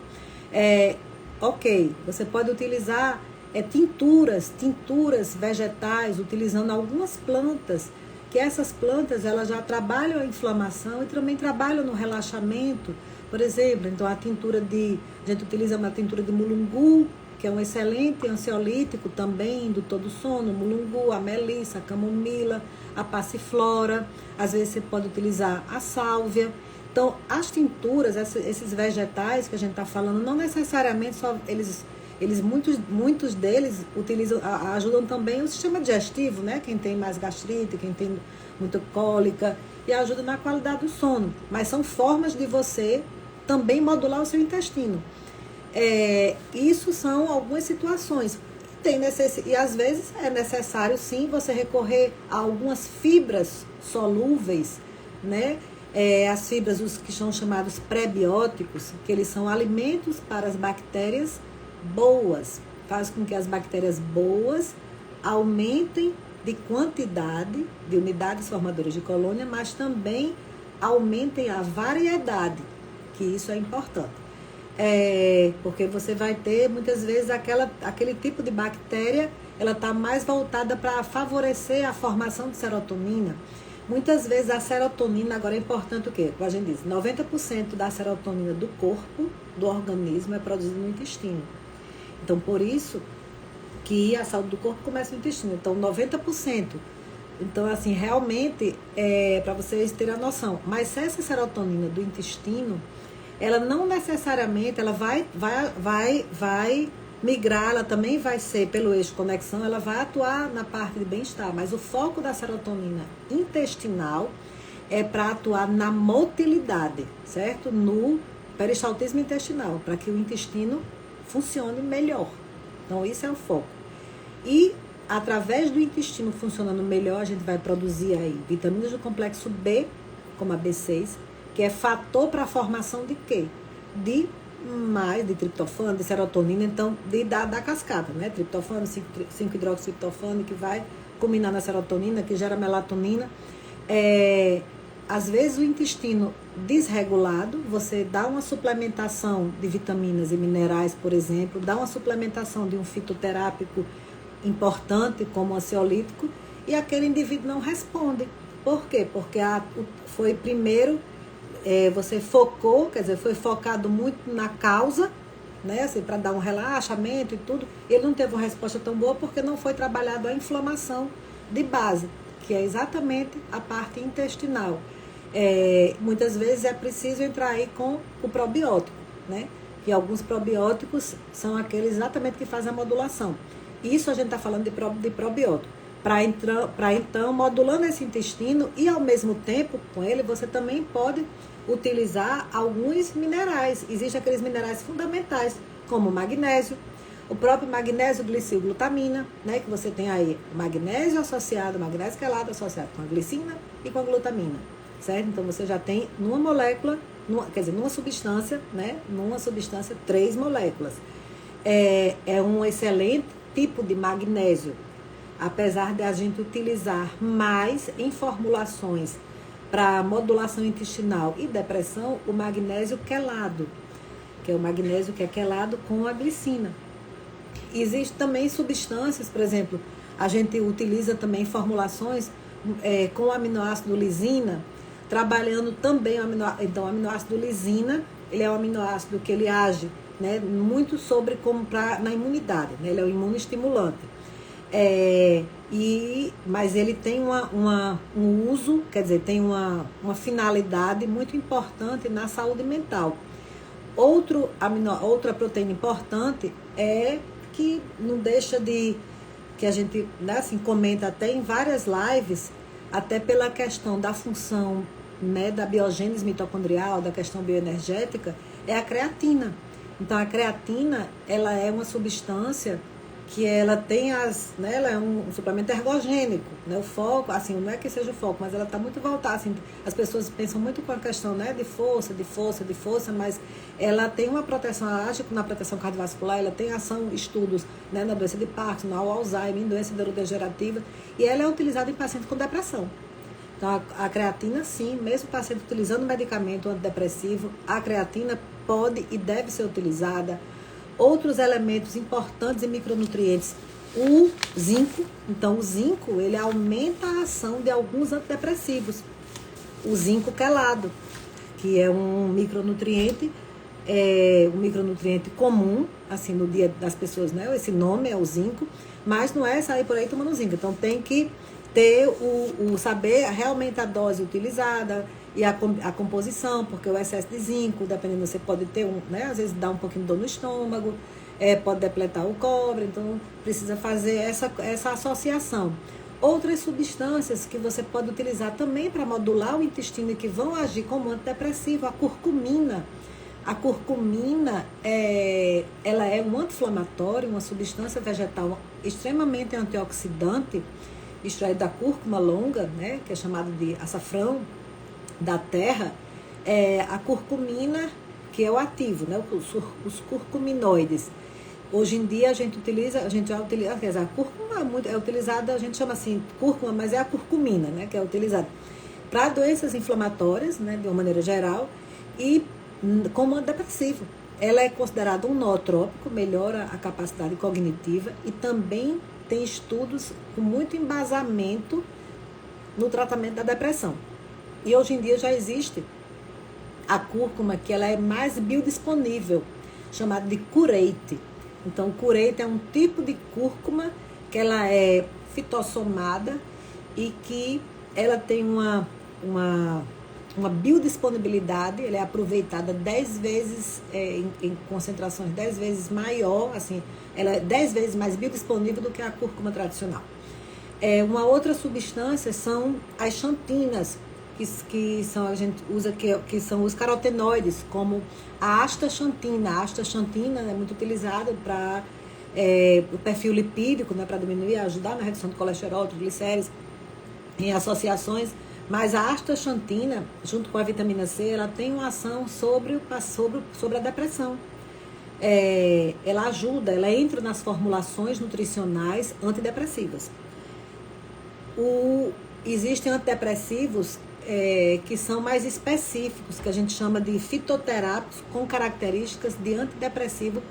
Você pode utilizar tinturas vegetais, utilizando algumas plantas, que essas plantas elas já trabalham a inflamação e também trabalham no relaxamento. Por exemplo, então a gente utiliza uma tintura de mulungu, que é um excelente ansiolítico também, indutor do sono, mulungu, a melissa, a camomila, a passiflora. Às vezes você pode utilizar a sálvia. Então, as tinturas, esses vegetais que a gente está falando, não necessariamente só muitos deles ajudam também o sistema digestivo, né? Quem tem mais gastrite, quem tem muita cólica, e ajuda na qualidade do sono. Mas são formas de você também modular o seu intestino. Isso são algumas situações. E às vezes é necessário sim você recorrer a algumas fibras solúveis, né? As fibras, os que são chamados prebióticos, que eles são alimentos para as bactérias boas, faz com que as bactérias boas aumentem de quantidade de unidades formadoras de colônia, mas também aumentem a variedade, que isso é importante. Porque você vai ter muitas vezes aquele tipo de bactéria, ela está mais voltada para favorecer a formação de serotonina. Muitas vezes a serotonina, agora é importante o quê? Como a gente diz, 90% da serotonina do corpo, do organismo, é produzida no intestino. Então, por isso que a saúde do corpo começa no intestino. Então, 90%. Então, assim, realmente, para vocês terem a noção. Mas se essa serotonina do intestino, ela não necessariamente, ela vai migrar, ela também vai ser pelo eixo conexão, ela vai atuar na parte de bem-estar. Mas o foco da serotonina intestinal é para atuar na motilidade, certo? No peristaltismo intestinal, para que o intestino funcione melhor. Então, isso é o foco. E, através do intestino funcionando melhor, a gente vai produzir aí vitaminas do complexo B, como a B6, que é fator para a formação de quê? De triptofano, de serotonina, então, da cascata, né? Triptofano, 5-hidroxitriptofano, que vai culminar na serotonina, que gera melatonina. Às vezes o intestino desregulado, você dá uma suplementação de vitaminas e minerais, por exemplo, dá uma suplementação de um fitoterápico importante, como ansiolítico, e aquele indivíduo não responde. Por quê? Porque foi primeiro, você focou, quer dizer, foi focado muito na causa, né, assim, para dar um relaxamento e tudo, ele não teve uma resposta tão boa porque não foi trabalhado a inflamação de base, que é exatamente a parte intestinal. Muitas vezes é preciso entrar aí com o probiótico, né? E alguns probióticos são aqueles exatamente que fazem a modulação. Isso a gente está falando de probiótico. Para então, modulando esse intestino e ao mesmo tempo com ele, você também pode utilizar alguns minerais. Existem aqueles minerais fundamentais, como o magnésio, o próprio magnésio, glicilglutamina, né? Que você tem aí magnésio associado, magnésio quelado associado com a glicina e com a glutamina. Certo? Então, você já tem numa molécula, numa substância, né? Numa substância, 3 moléculas. É um excelente tipo de magnésio, apesar de a gente utilizar mais em formulações para modulação intestinal e depressão, o magnésio quelado, que é o magnésio que é quelado com a glicina. Existem também substâncias, por exemplo, a gente utiliza também formulações com o aminoácido lisina, trabalhando também então o aminoácido lisina, ele é um aminoácido que ele age, né, muito sobre na imunidade, né, ele é um imunoestimulante. Mas ele tem um uso, quer dizer, tem uma finalidade muito importante na saúde mental. Outra proteína importante que não deixa de, que a gente, né, assim, comenta até em várias lives, até pela questão da função, né, da biogênese mitocondrial, da questão bioenergética, é a creatina. Então, a creatina, ela é uma substância que ela tem né, ela é um suplemento ergogênico, né? O foco, assim, não é que seja o foco, mas ela está muito voltada, assim, as pessoas pensam muito com a questão, né, de força, mas ela tem uma proteção, age na proteção cardiovascular, ela tem ação, estudos, né, na doença de Parkinson, no Alzheimer, em doença neurodegenerativa, e ela é utilizada em pacientes com depressão. Então, a creatina, sim, mesmo o paciente utilizando medicamento antidepressivo, a creatina pode e deve ser utilizada. Outros elementos importantes e micronutrientes, o zinco. Então, o zinco, ele aumenta a ação de alguns antidepressivos. O zinco quelado, que é um micronutriente comum, assim, no dia das pessoas, né? Esse nome é o zinco, mas não é sair por aí tomando zinco. Então, tem que ter saber realmente a dose utilizada e a composição, porque o excesso de zinco, dependendo, você pode ter né, às vezes dá um pouquinho de dor no estômago, pode depletar o cobre, então precisa fazer essa associação. Outras substâncias que você pode utilizar também para modular o intestino e que vão agir como antidepressivo, a curcumina. A curcumina, ela é um anti-inflamatório, uma substância vegetal extremamente antioxidante, extraído da cúrcuma longa, né, que é chamado de açafrão da terra. A curcumina, que é o ativo, né, os curcuminoides. Hoje em dia a gente já utiliza, quer dizer, a cúrcuma é utilizada, a gente chama assim cúrcuma, mas é a curcumina, né, que é utilizada para doenças inflamatórias, né, de uma maneira geral, e como antidepressivo. Ela é considerada um nootrópico, melhora a capacidade cognitiva e também tem estudos com muito embasamento no tratamento da depressão. E hoje em dia já existe a cúrcuma, que ela é mais biodisponível, chamada de cureite. Então, o cureite é um tipo de cúrcuma que ela é fitossomada e que ela tem uma biodisponibilidade, ela é aproveitada 10 vezes, em concentrações 10 vezes maior, assim, ela é 10 vezes mais biodisponível do que a cúrcuma tradicional. Uma outra substância são as xantinas, que são, a gente usa, que são os carotenoides, como a astaxantina. A astaxantina é muito utilizada para o perfil lipídico, né, para diminuir, ajudar na redução do colesterol, triglicéridos, em associações Mas a astaxantina, junto com a vitamina C, ela tem uma ação sobre a depressão. Ela ajuda, ela entra nas formulações nutricionais antidepressivas. Existem antidepressivos que são mais específicos, que a gente chama de fitoterápicos com características de antidepressivo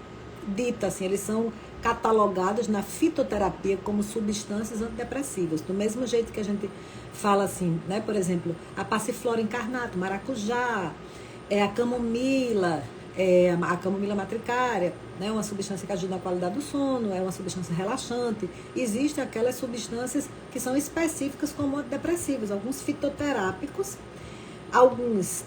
dita, assim, eles são catalogados na fitoterapia como substâncias antidepressivas. Do mesmo jeito que a gente fala assim, né? Por exemplo, a passiflora incarnata, maracujá, a camomila, a camomila matricária, né? Uma substância que ajuda na qualidade do sono, é uma substância relaxante. Existem aquelas substâncias que são específicas como antidepressivas, alguns fitoterápicos, alguns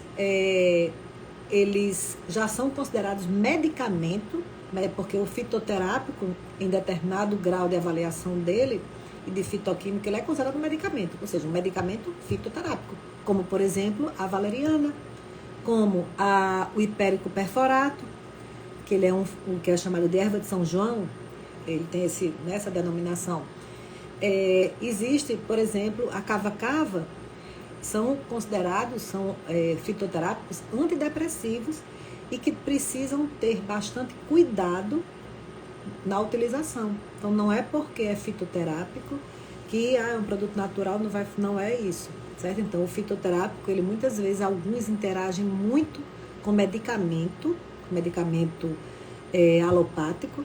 eles já são considerados medicamento, né? Porque o fitoterápico, em determinado grau de avaliação dele e de fitoquímica, ele é considerado um medicamento, ou seja, um medicamento fitoterápico, como por exemplo a valeriana, como o hipérico perforato, que ele é o que é chamado de erva de São João, ele tem essa denominação. Existe, por exemplo, a cava-cava, são considerados, fitoterápicos antidepressivos e que precisam ter bastante cuidado na utilização. Então, não é porque é fitoterápico que é um produto natural, não é isso, certo? Então, o fitoterápico, ele muitas vezes, alguns interagem muito com medicamento alopático,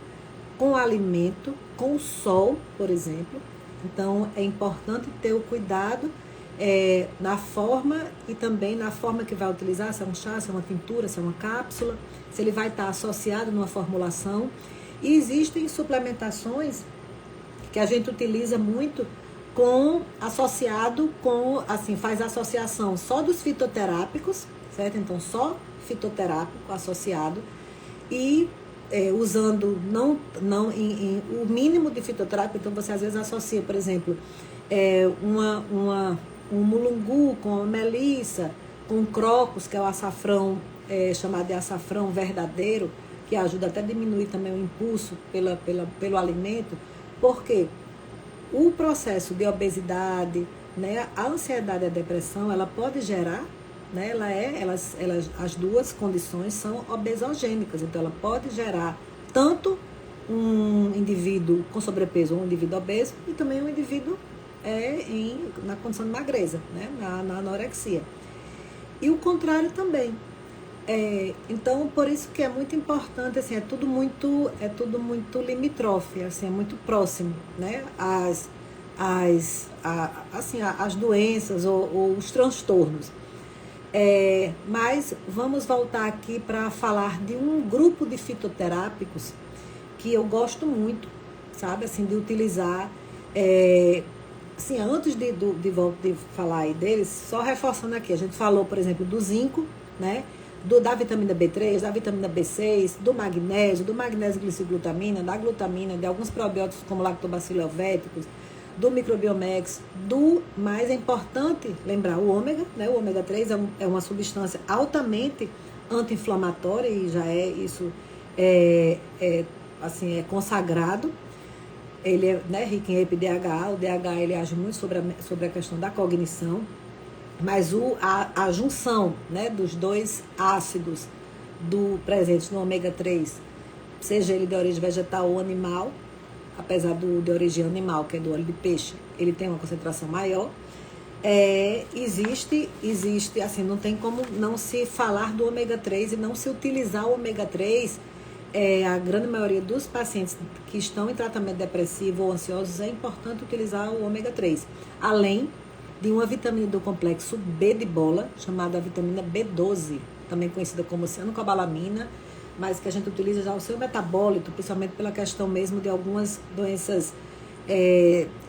com alimento, com o sol, por exemplo. Então, é importante ter o cuidado na forma e também na forma que vai utilizar, se é um chá, se é uma tintura, se é uma cápsula, se ele vai estar associado numa formulação. E existem suplementações que a gente utiliza muito associado com, assim, faz associação só dos fitoterápicos, certo? Então, só fitoterápico associado e usando o mínimo de fitoterápico. Então, você às vezes associa, por exemplo, um mulungu com melissa, com crocus, que é o açafrão, chamado de açafrão verdadeiro, que ajuda até a diminuir também o impulso pelo alimento, porque o processo de obesidade, né, a ansiedade e a depressão, ela pode gerar, né, as duas condições são obesogênicas, então ela pode gerar tanto um indivíduo com sobrepeso ou um indivíduo obeso e também um indivíduo na condição de magreza, né, na anorexia. E o contrário também. Então, por isso que é muito importante, assim, é tudo muito limítrofe, assim, é muito próximo, né? As doenças ou os transtornos. Mas vamos voltar aqui para falar de um grupo de fitoterápicos que eu gosto muito, sabe, assim, de utilizar. Assim, antes de falar aí deles, só reforçando aqui, a gente falou, por exemplo, do zinco, né? Da vitamina B3, da vitamina B6, do magnésio gliciglutamina, da glutamina, de alguns probióticos como lactobacillus helvéticos, do microbiomex, mais é importante lembrar o ômega, né? O ômega 3 é uma substância altamente anti-inflamatória e já isso é consagrado. Ele é, né, rico em EPA-DHA, o DHA ele age muito sobre a questão da cognição. Mas a junção, né, dos dois ácidos presentes no ômega 3, seja ele de origem vegetal ou animal, apesar de origem animal, que é do óleo de peixe, ele tem uma concentração maior. Existe, assim, não tem como não se falar do ômega 3 e não se utilizar o ômega 3. A grande maioria dos pacientes que estão em tratamento depressivo ou ansiosos, é importante utilizar o ômega 3. Além de uma vitamina do complexo B de bola, chamada vitamina B12, também conhecida como cianocobalamina, mas que a gente utiliza já o seu metabólito, principalmente pela questão mesmo de algumas doenças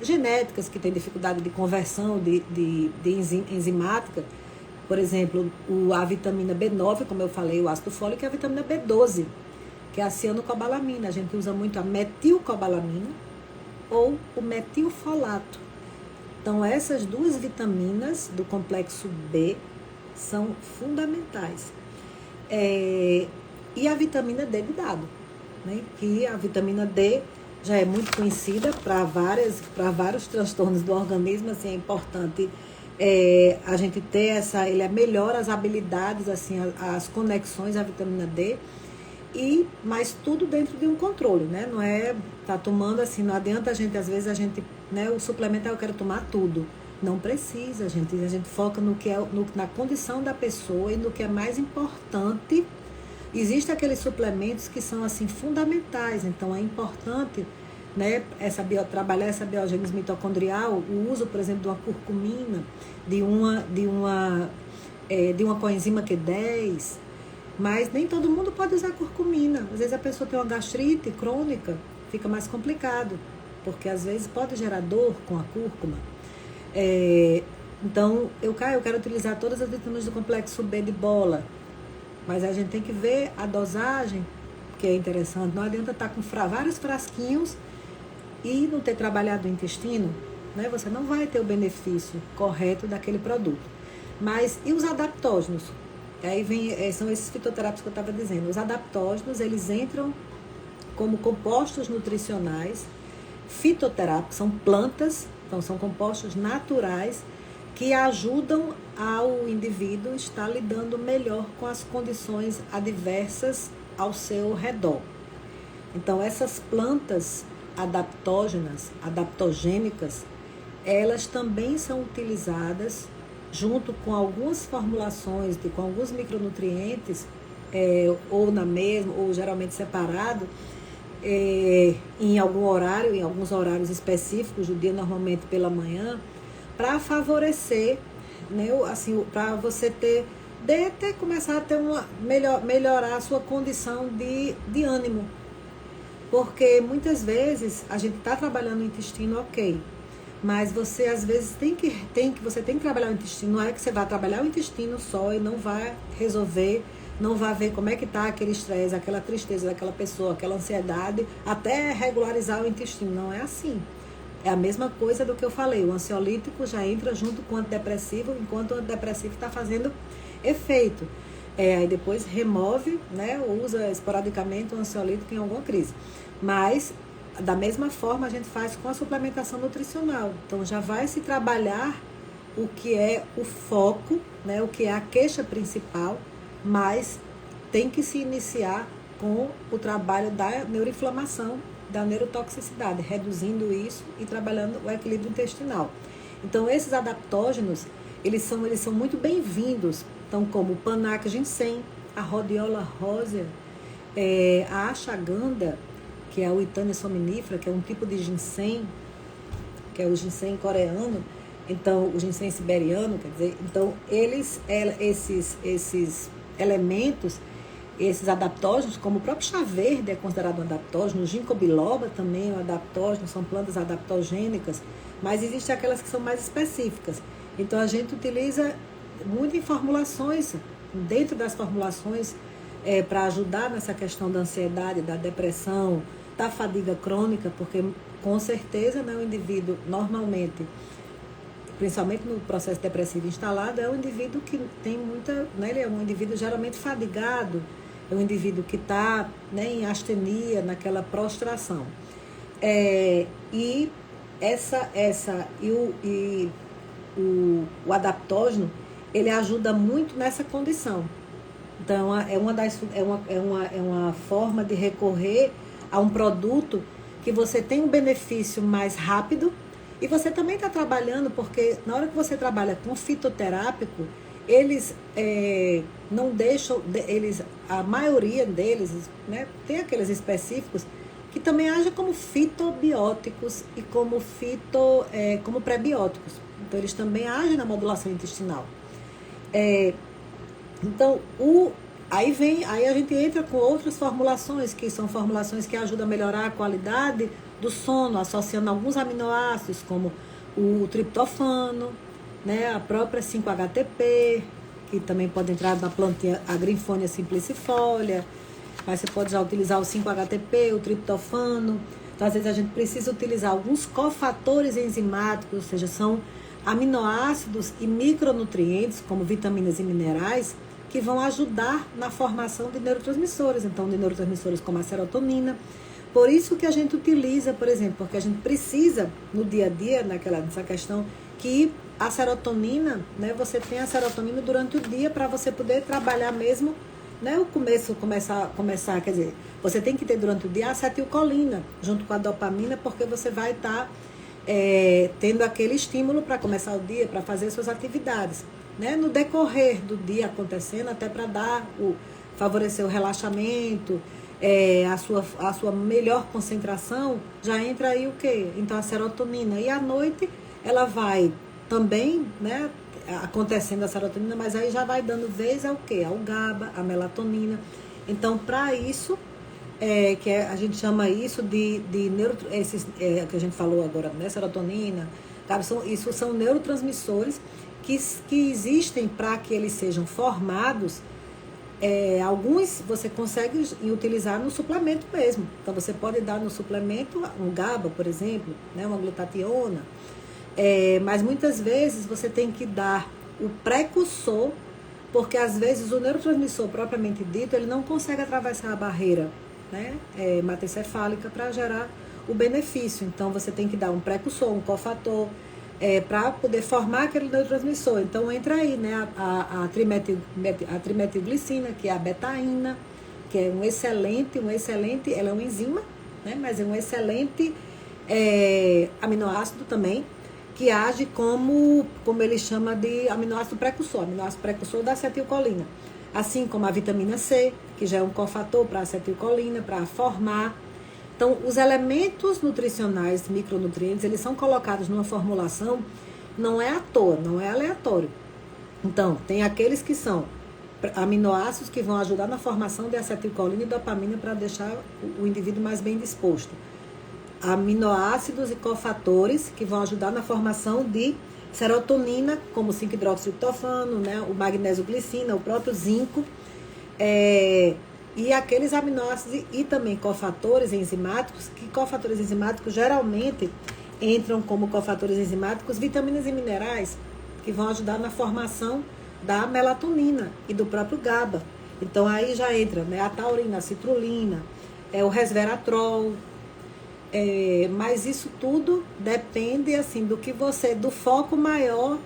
genéticas que têm dificuldade de conversão de enzimática. Por exemplo, a vitamina B9, como eu falei, o ácido fólico, e a vitamina B12, que é a cianocobalamina. A gente usa muito a metilcobalamina ou o metilfolato. Então, essas duas vitaminas do complexo B são fundamentais. E a vitamina D de dado, né? Que a vitamina D já é muito conhecida para vários transtornos do organismo, assim, é importante a gente ter ele melhora as habilidades, assim, as conexões à vitamina D, mas tudo dentro de um controle, né? Não é tá tomando assim, não adianta às vezes né, o suplemento eu quero tomar tudo. Não precisa, a gente foca no que na condição da pessoa e no que é mais importante. Existem aqueles suplementos que são assim fundamentais, então é importante, né, trabalhar essa biogênese mitocondrial, o uso, por exemplo, de uma curcumina, de uma coenzima Q10, mas nem todo mundo pode usar curcumina. Às vezes a pessoa tem uma gastrite crônica, fica mais complicado, porque às vezes pode gerar dor com a cúrcuma. Então, eu quero utilizar todas as vitaminas do complexo B de bola, mas a gente tem que ver a dosagem, que é interessante. Não adianta estar com vários frasquinhos e não ter trabalhado o intestino, né? Você não vai ter o benefício correto daquele produto. Mas, e os adaptógenos? Aí são esses fitoterápicos que eu estava dizendo. Os adaptógenos, eles entram como compostos nutricionais fitoterápicos, são plantas, então são compostos naturais que ajudam ao indivíduo estar lidando melhor com as condições adversas ao seu redor. Então, essas plantas adaptogênicas, elas também são utilizadas junto com algumas formulações, com alguns micronutrientes, ou na mesma, ou geralmente separado, em algum horário, em alguns horários específicos do dia, normalmente pela manhã, para favorecer, né, assim, para você começar a ter melhorar a sua condição de ânimo. Porque muitas vezes a gente está trabalhando o intestino, ok, mas você às vezes você tem que trabalhar o intestino. Não é que você vai trabalhar o intestino só e não vai resolver, não vai ver como é que está aquele estresse, aquela tristeza daquela pessoa, aquela ansiedade, até regularizar o intestino. Não é assim. É a mesma coisa do que eu falei. O ansiolítico já entra junto com o antidepressivo, enquanto o antidepressivo está fazendo efeito. Aí depois remove, né, usa esporadicamente o ansiolítico em alguma crise. Mas, da mesma forma, a gente faz com a suplementação nutricional. Então, já vai se trabalhar o que é o foco, né, o que é a queixa principal, mas tem que se iniciar com o trabalho da neuroinflamação, da neurotoxicidade, reduzindo isso e trabalhando o equilíbrio intestinal. Então, esses adaptógenos, eles são muito bem-vindos, então, como o panaca ginseng, a rhodiola rosea, a ashwagandha, que é a Witania somnífera, que é um tipo de ginseng, que é o ginseng coreano, então, o ginseng siberiano, quer dizer, então, esses elementos, esses adaptógenos, como o próprio chá verde é considerado um adaptógeno, o ginkgo biloba também é um adaptógeno, são plantas adaptogênicas, mas existem aquelas que são mais específicas. Então, a gente utiliza muito em formulações, dentro das formulações, para ajudar nessa questão da ansiedade, da depressão, da fadiga crônica, porque, com certeza, né, o indivíduo, normalmente, principalmente no processo depressivo instalado, é um indivíduo que tem muita, né, ele é um indivíduo geralmente fadigado, é um indivíduo que está, né, em astenia, naquela prostração. O adaptógeno, ele ajuda muito nessa condição. Então, é uma forma de recorrer a um produto que você tem um benefício mais rápido e você também está trabalhando, porque na hora que você trabalha com fitoterápico, eles não deixam, a maioria deles, né, tem aqueles específicos que também agem como fitobióticos e como pré-bióticos. Então, eles também agem na modulação intestinal. Então, aí a gente entra com outras formulações, que são formulações que ajudam a melhorar a qualidade do sono, associando alguns aminoácidos, como o triptofano, né, a própria 5-HTP, que também pode entrar na plantinha Agrifolia simplicifolia, mas você pode já utilizar o 5-HTP, o triptofano. Então, às vezes, a gente precisa utilizar alguns cofatores enzimáticos, ou seja, são aminoácidos e micronutrientes, como vitaminas e minerais, que vão ajudar na formação de neurotransmissores, então de neurotransmissores como a serotonina. Por isso que a gente utiliza, por exemplo, porque a gente precisa no dia a dia, nessa questão, que a serotonina, né? Você tem a serotonina durante o dia para você poder trabalhar mesmo, né? O começar, quer dizer, você tem que ter durante o dia a acetilcolina junto com a dopamina, porque você vai estar tendo aquele estímulo para começar o dia, para fazer suas atividades, né? No decorrer do dia acontecendo, até para favorecer o relaxamento, a sua melhor concentração, já entra aí o quê? Então a serotonina. E à noite ela vai também, né, acontecendo a serotonina, mas aí já vai dando vez ao quê? Ao GABA, a melatonina. Então, para isso, a gente chama isso de que a gente falou agora, né, serotonina, GABA, isso são neurotransmissores que existem para que eles sejam formados. Alguns você consegue utilizar no suplemento mesmo. Então, você pode dar no suplemento um GABA, por exemplo, né, uma glutationa. Mas muitas vezes você tem que dar o precursor, porque às vezes o neurotransmissor propriamente dito, ele não consegue atravessar a barreira, né, hematoencefálica para gerar o benefício. Então, você tem que dar um precursor, um cofator, para poder formar aquele neurotransmissor. Então entra aí, né, a trimetilglicina, que é a betaína, que é um excelente, ela é uma enzima, né, mas é um excelente aminoácido também, que age como ele chama de aminoácido precursor da acetilcolina. Assim como a vitamina C, que já é um cofator para a acetilcolina, para formar. Então, os elementos nutricionais, micronutrientes, eles são colocados numa formulação, não é à toa, não é aleatório. Então, tem aqueles que são aminoácidos que vão ajudar na formação de acetilcolina e dopamina para deixar o indivíduo mais bem disposto. Aminoácidos e cofatores que vão ajudar na formação de serotonina, como o 5-hidroxitriptofano, né, o magnésio glicina, o próprio zinco, e aqueles aminoácidos e também cofatores enzimáticos, que cofatores enzimáticos geralmente entram como cofatores enzimáticos vitaminas e minerais, que vão ajudar na formação da melatonina e do próprio GABA. Então aí já entra, né, a taurina, a citrulina, o resveratrol, mas isso tudo depende assim do foco maior,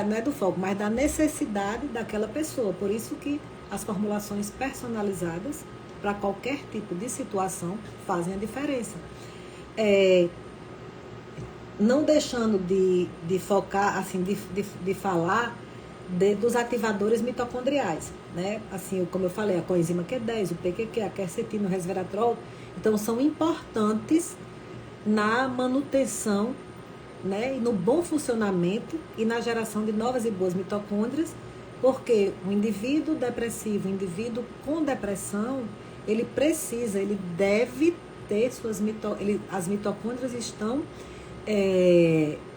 não é do foco, mas da necessidade daquela pessoa. Por isso que as formulações personalizadas para qualquer tipo de situação fazem a diferença. Não deixando de focar, assim, de falar dos ativadores mitocondriais, né? Assim, como eu falei, a coenzima Q10, o PQQ, a quercetina, o resveratrol. Então, são importantes na manutenção, né, e no bom funcionamento e na geração de novas e boas mitocôndrias, porque o indivíduo depressivo, o indivíduo com depressão, ele deve ter as mitocôndrias estão,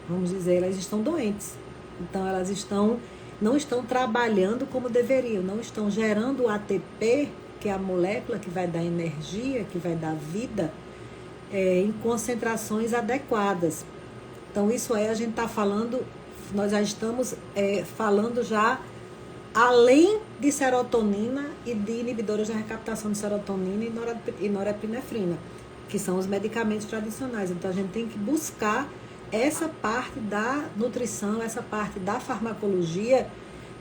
vamos dizer, elas estão doentes. Então, elas não estão trabalhando como deveriam, não estão gerando o ATP, que é a molécula que vai dar energia, que vai dar vida, em concentrações adequadas. Então, isso aí a gente está falando, nós já estamos falando já além de serotonina e de inibidores da recaptação de serotonina e norepinefrina, que são os medicamentos tradicionais. Então, a gente tem que buscar essa parte da nutrição, essa parte da farmacologia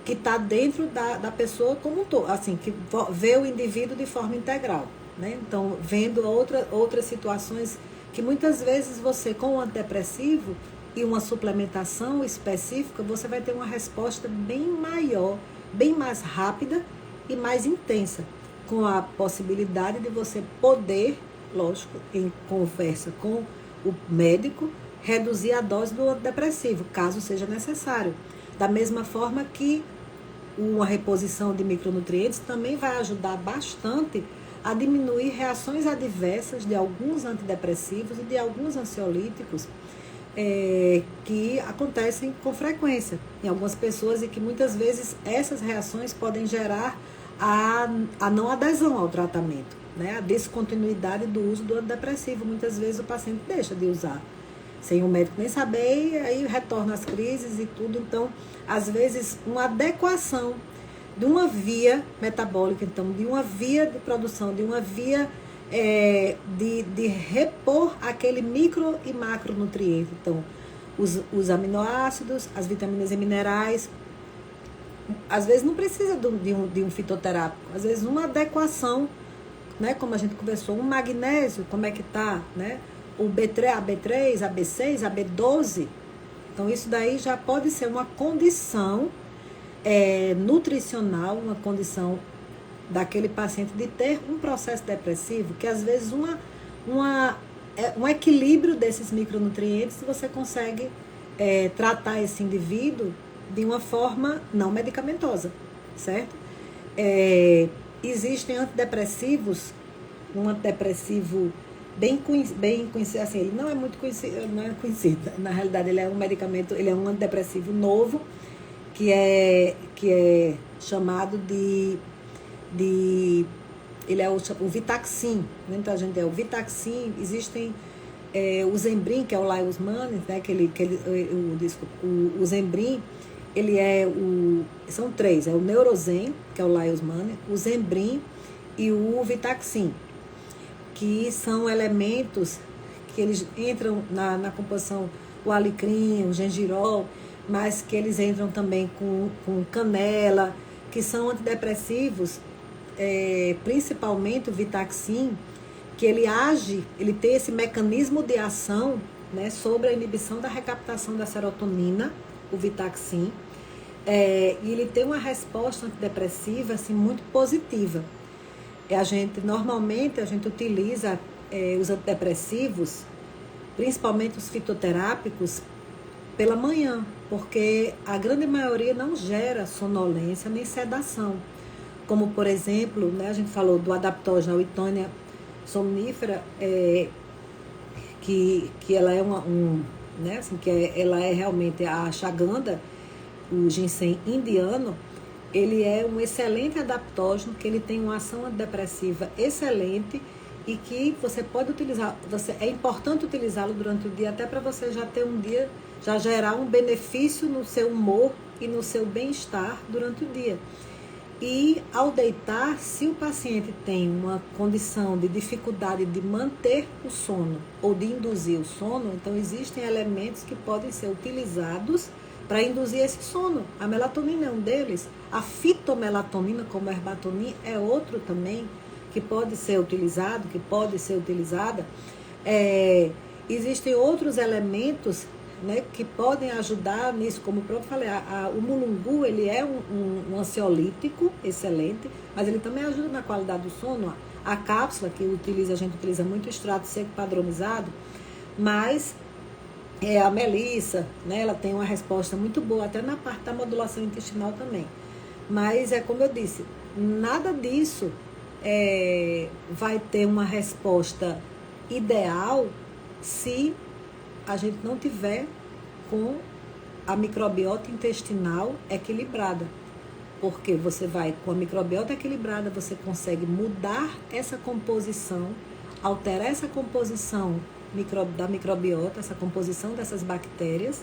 que está dentro da pessoa como um todo, assim, que vê o indivíduo de forma integral, né? Então, vendo outras situações que muitas vezes você, com um antidepressivo e uma suplementação específica, você vai ter uma resposta bem maior, bem mais rápida e mais intensa, com a possibilidade de você poder, lógico, em conversa com o médico, reduzir a dose do antidepressivo, caso seja necessário. Da mesma forma que uma reposição de micronutrientes também vai ajudar bastante a diminuir reações adversas de alguns antidepressivos e de alguns ansiolíticos que acontecem com frequência em algumas pessoas e que muitas vezes essas reações podem gerar a não adesão ao tratamento, né? A descontinuidade do uso do antidepressivo. Muitas vezes o paciente deixa de usar sem o médico nem saber, e aí retorna às crises e tudo. Então, às vezes, uma adequação de uma via metabólica, então, de uma via de produção, de uma via de repor aquele micro e macronutriente. Então, os aminoácidos, as vitaminas e minerais. Às vezes não precisa de um fitoterápico, às vezes uma adequação, né, como a gente conversou, um magnésio, como é que tá, né? O B3, a B3, a B6, a B12. Então isso daí já pode ser uma condição nutricional, uma condição daquele paciente de ter um processo depressivo, que às vezes um equilíbrio desses micronutrientes você consegue tratar esse indivíduo de uma forma não medicamentosa, certo? Existem antidepressivos, um antidepressivo bem conhecido, assim, ele não é muito conhecido, na realidade ele é um medicamento, ele é um antidepressivo novo, que é chamado ele é o Vitaxin, né? Então a gente o Vitaxin, existem o Zembrin, que é o Laios Manis, né? O Zembrin, ele são três, o Neurozen, que é o Laios Manis, o Zembrin e o Vitaxin, que são elementos que eles entram na composição, o alecrim, o gengirol, mas que eles entram também com canela, que são antidepressivos, principalmente o Vitaxin, que ele tem esse mecanismo de ação, né, sobre a inibição da recaptação da serotonina, o Vitaxin, e ele tem uma resposta antidepressiva assim, muito positiva. Normalmente a gente utiliza os antidepressivos, principalmente os fitoterápicos, pela manhã, porque a grande maioria não gera sonolência nem sedação. Como, por exemplo, né, a gente falou do adaptógeno, a Wittonia somnífera, que ela é né, assim, ela é realmente a ashwagandha, o ginseng indiano. Ele é um excelente adaptógeno, que ele tem uma ação antidepressiva excelente e que você pode utilizar, é importante utilizá-lo durante o dia, até para você já ter um dia, já gerar um benefício no seu humor e no seu bem-estar durante o dia. E ao deitar, se o paciente tem uma condição de dificuldade de manter o sono ou de induzir o sono, então existem elementos que podem ser utilizados para induzir esse sono. A melatonina é um deles, a fitomelatonina, como a herbatonin, é outro também que pode ser utilizada. Existem outros elementos, né, que podem ajudar nisso, como o próprio falei, o mulungu, ele é um ansiolítico excelente, mas ele também ajuda na qualidade do sono. A cápsula, que a gente utiliza muito extrato seco padronizado, mas a melissa, né, ela tem uma resposta muito boa, até na parte da modulação intestinal também. Mas como eu disse, nada disso vai ter uma resposta ideal se a gente não tiver com a microbiota intestinal equilibrada. Porque você vai com a microbiota equilibrada, você consegue mudar essa composição, alterar essa composição da microbiota, essa composição dessas bactérias,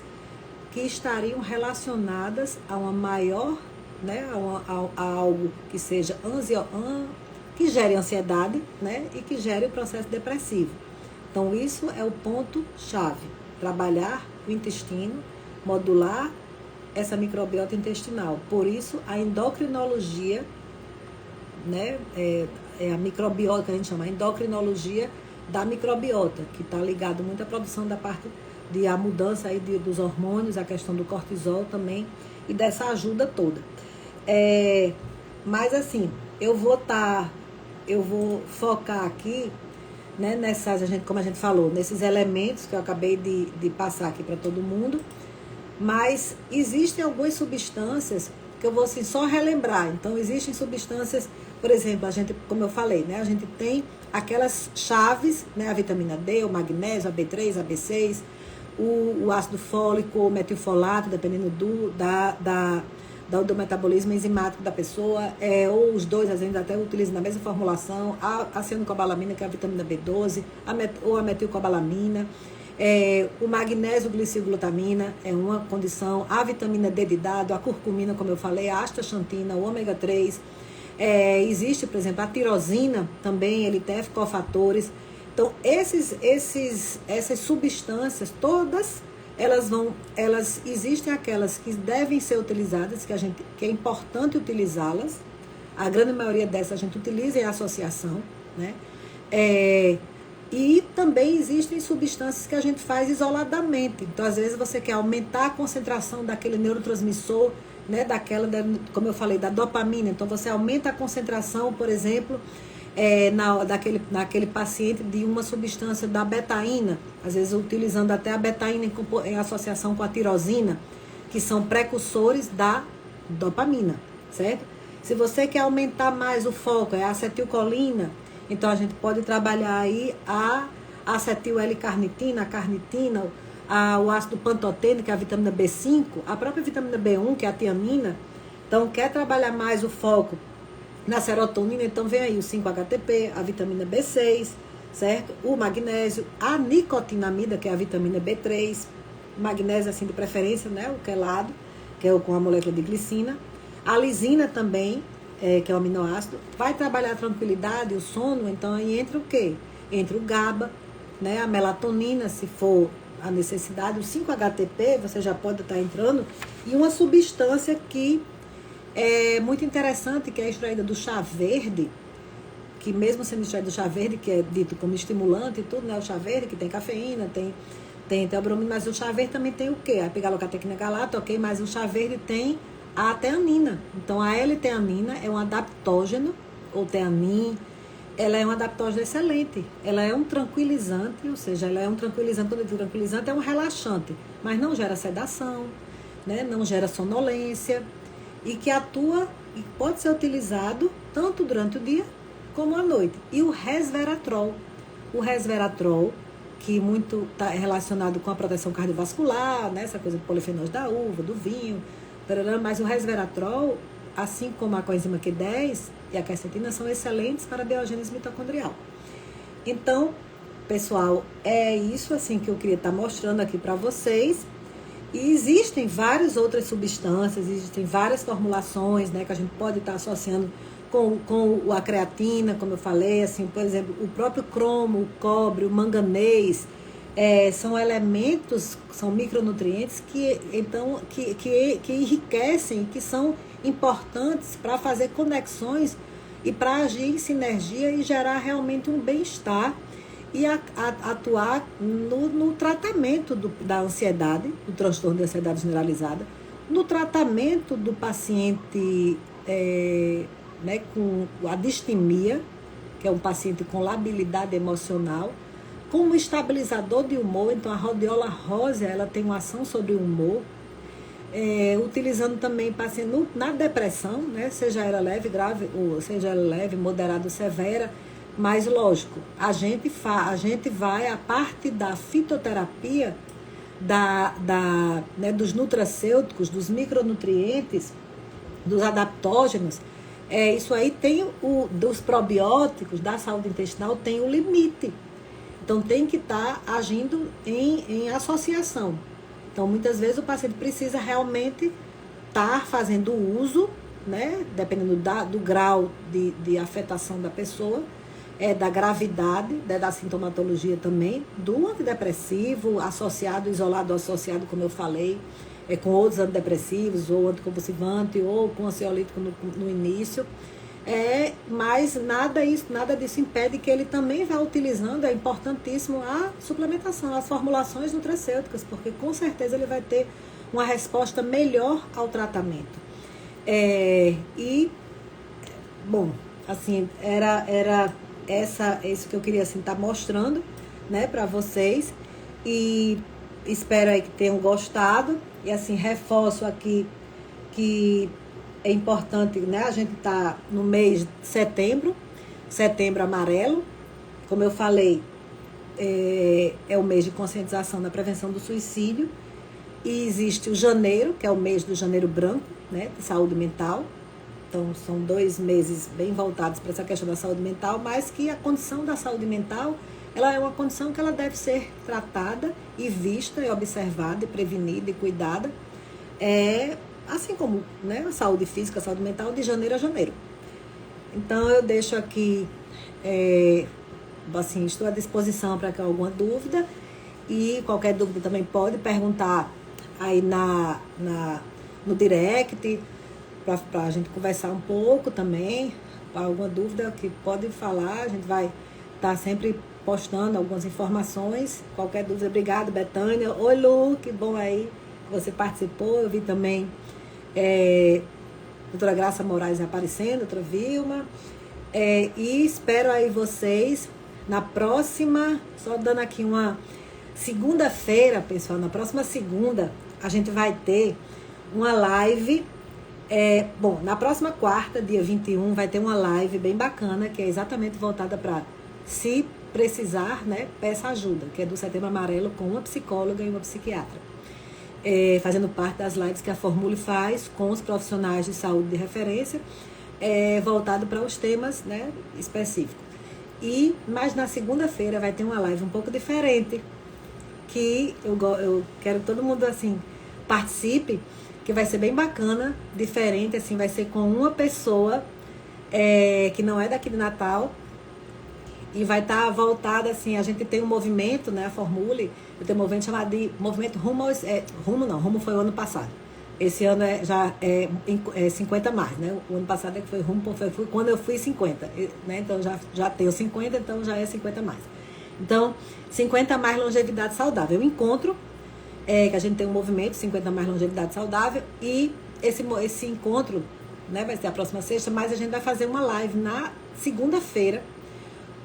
que estariam relacionadas a uma maior, né, a algo que seja que gere ansiedade, né, e que gere o processo depressivo. Então isso é o ponto-chave, trabalhar o intestino, modular essa microbiota intestinal. Por isso a endocrinologia, né, a microbiota que a gente chama, a endocrinologia da microbiota, que está ligado muito à produção da parte a mudança aí dos hormônios, a questão do cortisol também, e dessa ajuda toda. Mas assim, eu vou focar aqui, né, como a gente falou, nesses elementos que eu acabei de passar aqui para todo mundo, mas existem algumas substâncias que eu vou assim, só relembrar. Então, existem substâncias, por exemplo, como eu falei, né, a gente tem aquelas chaves, né, a vitamina D, o magnésio, a B3, a B6, o ácido fólico, o metilfolato, dependendo do metabolismo enzimático da pessoa, ou os dois, às vezes até utilizam na mesma formulação, a cianocobalamina, que é a vitamina B12, ou a metilcobalamina, o magnésio glicilglutamina é uma condição, a vitamina D de dado, a curcumina, como eu falei, a astaxantina, o ômega 3, existe, por exemplo, a tirosina também, ele tem cofatores. Então, essas substâncias todas, elas existem aquelas que devem ser utilizadas, que é importante utilizá-las. A grande maioria dessas a gente utiliza em associação, né? E também existem substâncias que a gente faz isoladamente. Então, às vezes, você quer aumentar a concentração daquele neurotransmissor, né? Como eu falei, da dopamina. Então, você aumenta a concentração, por exemplo, naquele paciente de uma substância da betaína, às vezes utilizando até a betaína em associação com a tirosina, que são precursores da dopamina, certo? Se você quer aumentar mais o foco, é a acetilcolina, então a gente pode trabalhar aí a acetil L-carnitina, a carnitina, o ácido pantotênico, que é a vitamina B5, a própria vitamina B1, que é a tiamina. Então, quer trabalhar mais o foco na serotonina, então vem aí o 5-HTP, a vitamina B6, certo? O magnésio, a nicotinamida, que é a vitamina B3, magnésio assim de preferência, né? O quelado, que é com a molécula de glicina. A lisina também, que é o aminoácido. Vai trabalhar a tranquilidade, o sono, então aí entra o quê? Entra o GABA, né? A melatonina, se for a necessidade, o 5-HTP, você já pode estar entrando, e uma substância que é muito interessante, que é extraída do chá verde, que mesmo sendo extraída do chá verde, que é dito como estimulante e tudo, né? O chá verde que tem cafeína, tem teobromina, mas o chá verde também tem o quê? A pigalocatequina galata, ok, mas o chá verde tem a teanina. Então, a L-teanina é um adaptógeno, ou teanin, ela é um adaptógeno excelente. Ela é um tranquilizante, ou seja, ela é um tranquilizante, quando eu digo tranquilizante, é um relaxante, mas não gera sedação, né? Não gera sonolência, e que atua e pode ser utilizado tanto durante o dia como à noite. E o resveratrol. O resveratrol, que muito está relacionado com a proteção cardiovascular, né? Essa coisa do polifenóis da uva, do vinho, mas o resveratrol, assim como a coenzima Q10 e a quercetina, são excelentes para a biogênese mitocondrial. Então, pessoal, é isso assim que eu queria estar mostrando aqui para vocês. E existem várias outras substâncias, existem várias formulações, né, que a gente pode estar associando com a creatina, como eu falei, assim, por exemplo, o próprio cromo, o cobre, o manganês, são elementos, são micronutrientes que enriquecem, que são importantes para fazer conexões e para agir em sinergia e gerar realmente um bem-estar e atuar no tratamento da ansiedade, do transtorno de ansiedade generalizada, no tratamento do paciente né, com a distimia, que é um paciente com labilidade emocional, como estabilizador de humor. Então, a rhodiola rósea, ela tem uma ação sobre o humor, utilizando também paciente na depressão, né, seja ela leve, grave, ou seja ela leve, moderada ou severa. Mas, lógico, a gente vai, a parte da fitoterapia, né, dos nutracêuticos, dos micronutrientes, dos adaptógenos, isso aí tem dos probióticos, da saúde intestinal, tem o limite. Então, tem que estar agindo em associação. Então, muitas vezes, o paciente precisa realmente estar fazendo uso, né, dependendo do grau de afetação da pessoa, da gravidade, da sintomatologia também, do antidepressivo associado, isolado ou associado, como eu falei, com outros antidepressivos, ou anticonvulsivante, ou com ansiolítico no início. Mas nada disso impede que ele também vá utilizando, é importantíssimo, a suplementação, as formulações nutracêuticas, porque com certeza ele vai ter uma resposta melhor ao tratamento. Bom, assim, era isso que eu queria assim, estar mostrando, né, para vocês, e espero aí que tenham gostado. E assim, reforço aqui que é importante, né, a gente tá no mês de setembro amarelo, como eu falei, é o mês de conscientização da prevenção do suicídio, e existe o janeiro, que é o mês do janeiro branco, né, de saúde mental. Então, são 2 meses bem voltados para essa questão da saúde mental, mas que a condição da saúde mental, ela é uma condição que ela deve ser tratada e vista e observada e prevenida e cuidada, assim como, né, a saúde física, a saúde mental, de janeiro a janeiro. Então, eu deixo aqui, assim, estou à disposição para alguma dúvida, E qualquer dúvida também pode perguntar aí no direct, para a gente conversar um pouco também. Alguma dúvida que pode falar, a gente vai estar sempre postando algumas informações. Qualquer dúvida, obrigado, Betânia. Oi, Lu, que bom aí que você participou. Eu vi também doutora Graça Moraes aparecendo, doutora Vilma. E espero aí vocês na próxima, só dando aqui uma segunda-feira, pessoal, na próxima segunda a gente vai ter uma live. Bom, na próxima quarta, dia 21, vai ter uma live bem bacana, que é exatamente voltada para se precisar, né, peça ajuda, que é do Setembro Amarelo com uma psicóloga e uma psiquiatra. Fazendo parte das lives que a Formule faz com os profissionais de saúde de referência, voltado para os temas, né, específicos. Mas na segunda-feira vai ter uma live um pouco diferente, que eu quero que todo mundo assim participe, que vai ser bem bacana, diferente, assim, vai ser com uma pessoa que não é daqui de Natal, e vai estar voltada, assim, a gente tem um movimento, né, a Formule, eu tenho um movimento chamado de Movimento Rumo foi o ano passado. Esse ano já é 50 mais, né? O ano passado foi foi quando eu fui 50, né? Então já tenho 50, então já é 50 mais. Então, 50 mais longevidade saudável. Eu encontro, que a gente tem um movimento 50 mais longevidade saudável, e esse encontro, né, vai ser a próxima sexta, mas a gente vai fazer uma live na segunda-feira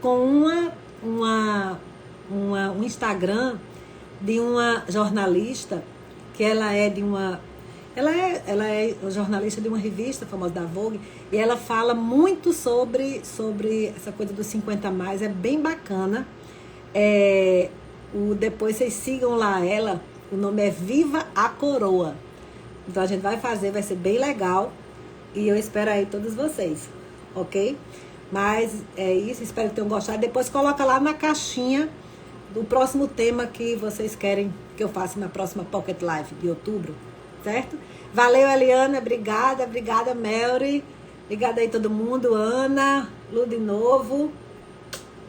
com um Instagram de uma jornalista, que ela é jornalista de uma revista famosa da Vogue, e ela fala muito sobre essa coisa dos 50 mais, é bem bacana. Depois vocês sigam lá ela, o nome é Viva a Coroa. Então a gente vai ser bem legal, e eu espero aí todos vocês, ok? Mas é isso, espero que tenham gostado. Depois coloca lá na caixinha do próximo tema que vocês querem que eu faça na próxima Pocket Live de outubro, certo? Valeu, Eliana, obrigada, Melry, obrigada aí todo mundo, Ana, Lu de novo,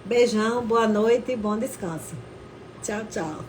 beijão, boa noite e bom descanso. Tchau, tchau.